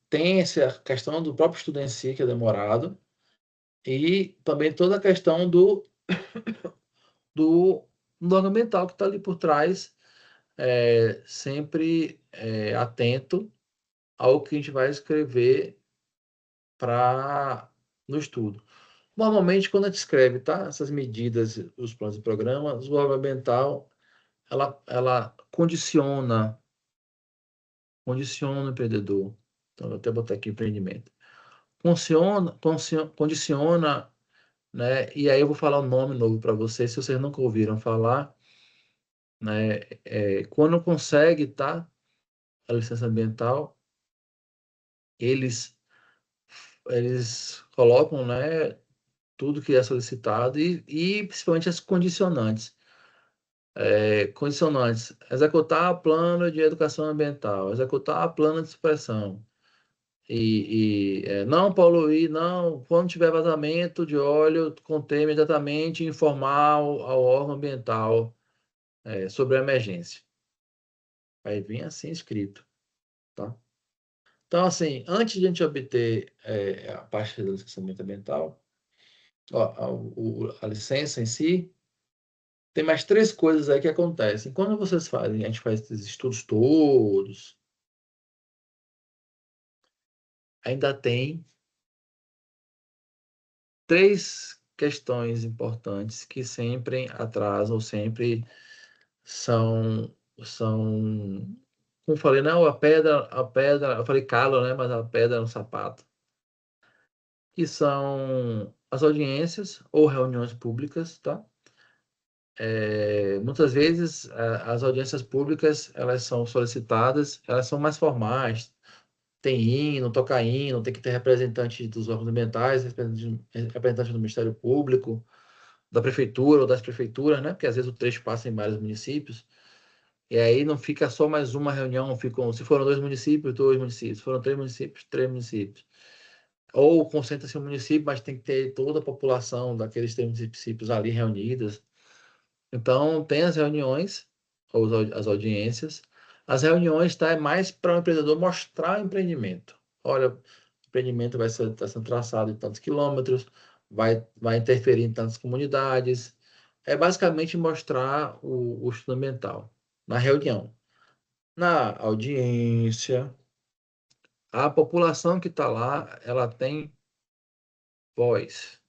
tem essa questão do próprio estudo em si, que é demorado, e também toda a questão do, do órgão ambiental que está ali por trás, sempre atento ao que a gente vai escrever no estudo. Normalmente, quando a gente escreve, tá, essas medidas, os planos e programas, o desenvolvimento ambiental, ela condiciona o empreendedor. Então, eu vou até botar aqui empreendimento. Condiciona, né? E aí eu vou falar um nome novo para vocês, se vocês nunca ouviram falar, né? Quando consegue, tá? A licença ambiental, eles colocam, né? Tudo que é solicitado e principalmente as condicionantes. Condicionantes: executar plano de educação ambiental, executar plano de supressão, não poluir, não, quando tiver vazamento de óleo, conter imediatamente e informar ao órgão ambiental sobre a emergência. Aí vem assim escrito, tá? Então, assim, antes de a gente obter a parte do licenciamento ambiental, a licença em si, tem mais 3 coisas aí que acontecem. Quando vocês fazem, a gente faz esses estudos todos, ainda tem 3 questões importantes que sempre atrasam, sempre são, como eu falei, não, a pedra, eu falei calo, né, mas a pedra no sapato, que são as audiências ou reuniões públicas, tá? Muitas vezes as audiências públicas, elas são solicitadas, elas são mais formais, tem hino, toca hino, tem que ter representante dos órgãos ambientais, representante do Ministério Público, da prefeitura ou das prefeituras, né? Porque às vezes o trecho passa em vários municípios, e aí não fica só mais uma reunião, se foram 2 municípios, 2 municípios, se foram 3 municípios, 3 municípios. Ou concentra-se um município, mas tem que ter toda a população daqueles 3 municípios ali reunidas. Então, tem as reuniões, ou as audiências. As reuniões é mais para o empreendedor mostrar o empreendimento. Olha, o empreendimento está sendo traçado em tantos quilômetros, vai interferir em tantas comunidades. É basicamente mostrar o estudo ambiental na reunião. Na audiência, a população que está lá, ela tem voz.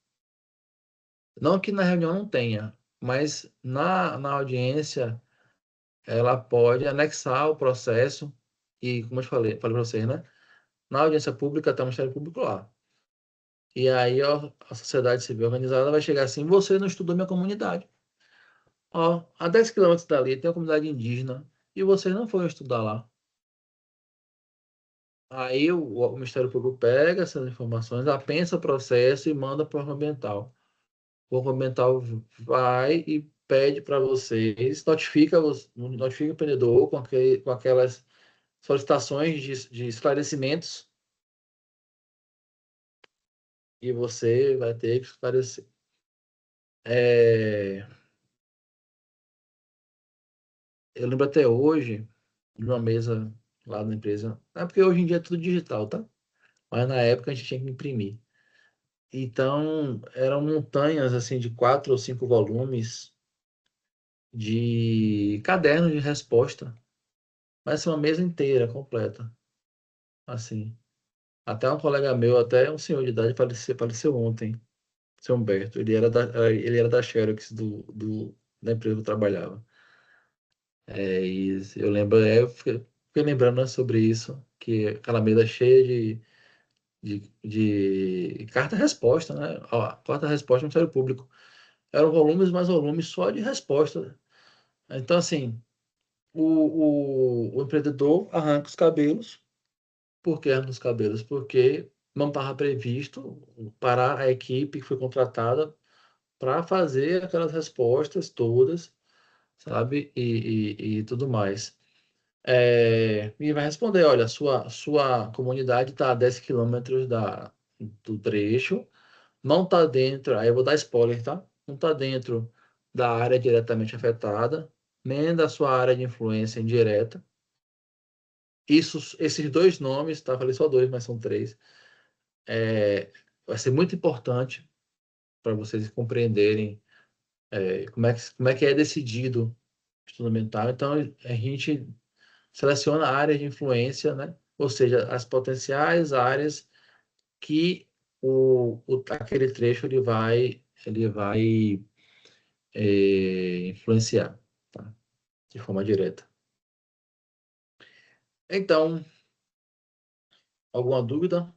Não que na reunião não tenha, mas na audiência ela pode anexar o processo e, como eu falei para vocês, né? Na audiência pública está o Ministério Público lá. E aí ó, a sociedade civil organizada vai chegar assim: você não estudou minha comunidade. Ó, a 10 quilômetros dali tem uma comunidade indígena e você não foi estudar lá. Aí o Ministério Público pega essas informações, apensa o processo e manda para o órgão ambiental. O órgão ambiental vai e pede para vocês, notifica o empreendedor com aquelas solicitações de esclarecimentos e você vai ter que esclarecer. Eu lembro até hoje de uma mesa lá na empresa, porque hoje em dia é tudo digital, tá? Mas na época a gente tinha que imprimir. Então, eram montanhas assim de 4 ou 5 volumes de caderno de resposta, mas uma mesa inteira, completa, assim. Até um colega meu, até um senhor de idade, faleceu ontem, seu Humberto. Ele era da Xerox da empresa que eu trabalhava. E eu lembro, eu fiquei lembrando, né, sobre isso, que aquela mesa cheia de carta-resposta, né? Ó, carta-resposta do Ministério Público. Eram volumes mais volumes só de resposta. Então, assim, o empreendedor arranca os cabelos. Por que arranca os cabelos? Porque não estava previsto para a equipe que foi contratada para fazer aquelas respostas todas, sabe? E tudo mais. E vai responder: olha, sua comunidade está a 10 quilômetros do trecho, não está dentro, aí eu vou dar spoiler, tá? Não está dentro da área diretamente afetada, nem da sua área de influência indireta. Esses 2 nomes, tá? Falei só 2, mas são 3. Vai ser muito importante para vocês compreenderem como é que é decidido o estudo ambiental. Então, a gente seleciona a área de influência, né? Ou seja, as potenciais áreas que aquele trecho ele vai influenciar, tá? De forma direta. Então, alguma dúvida?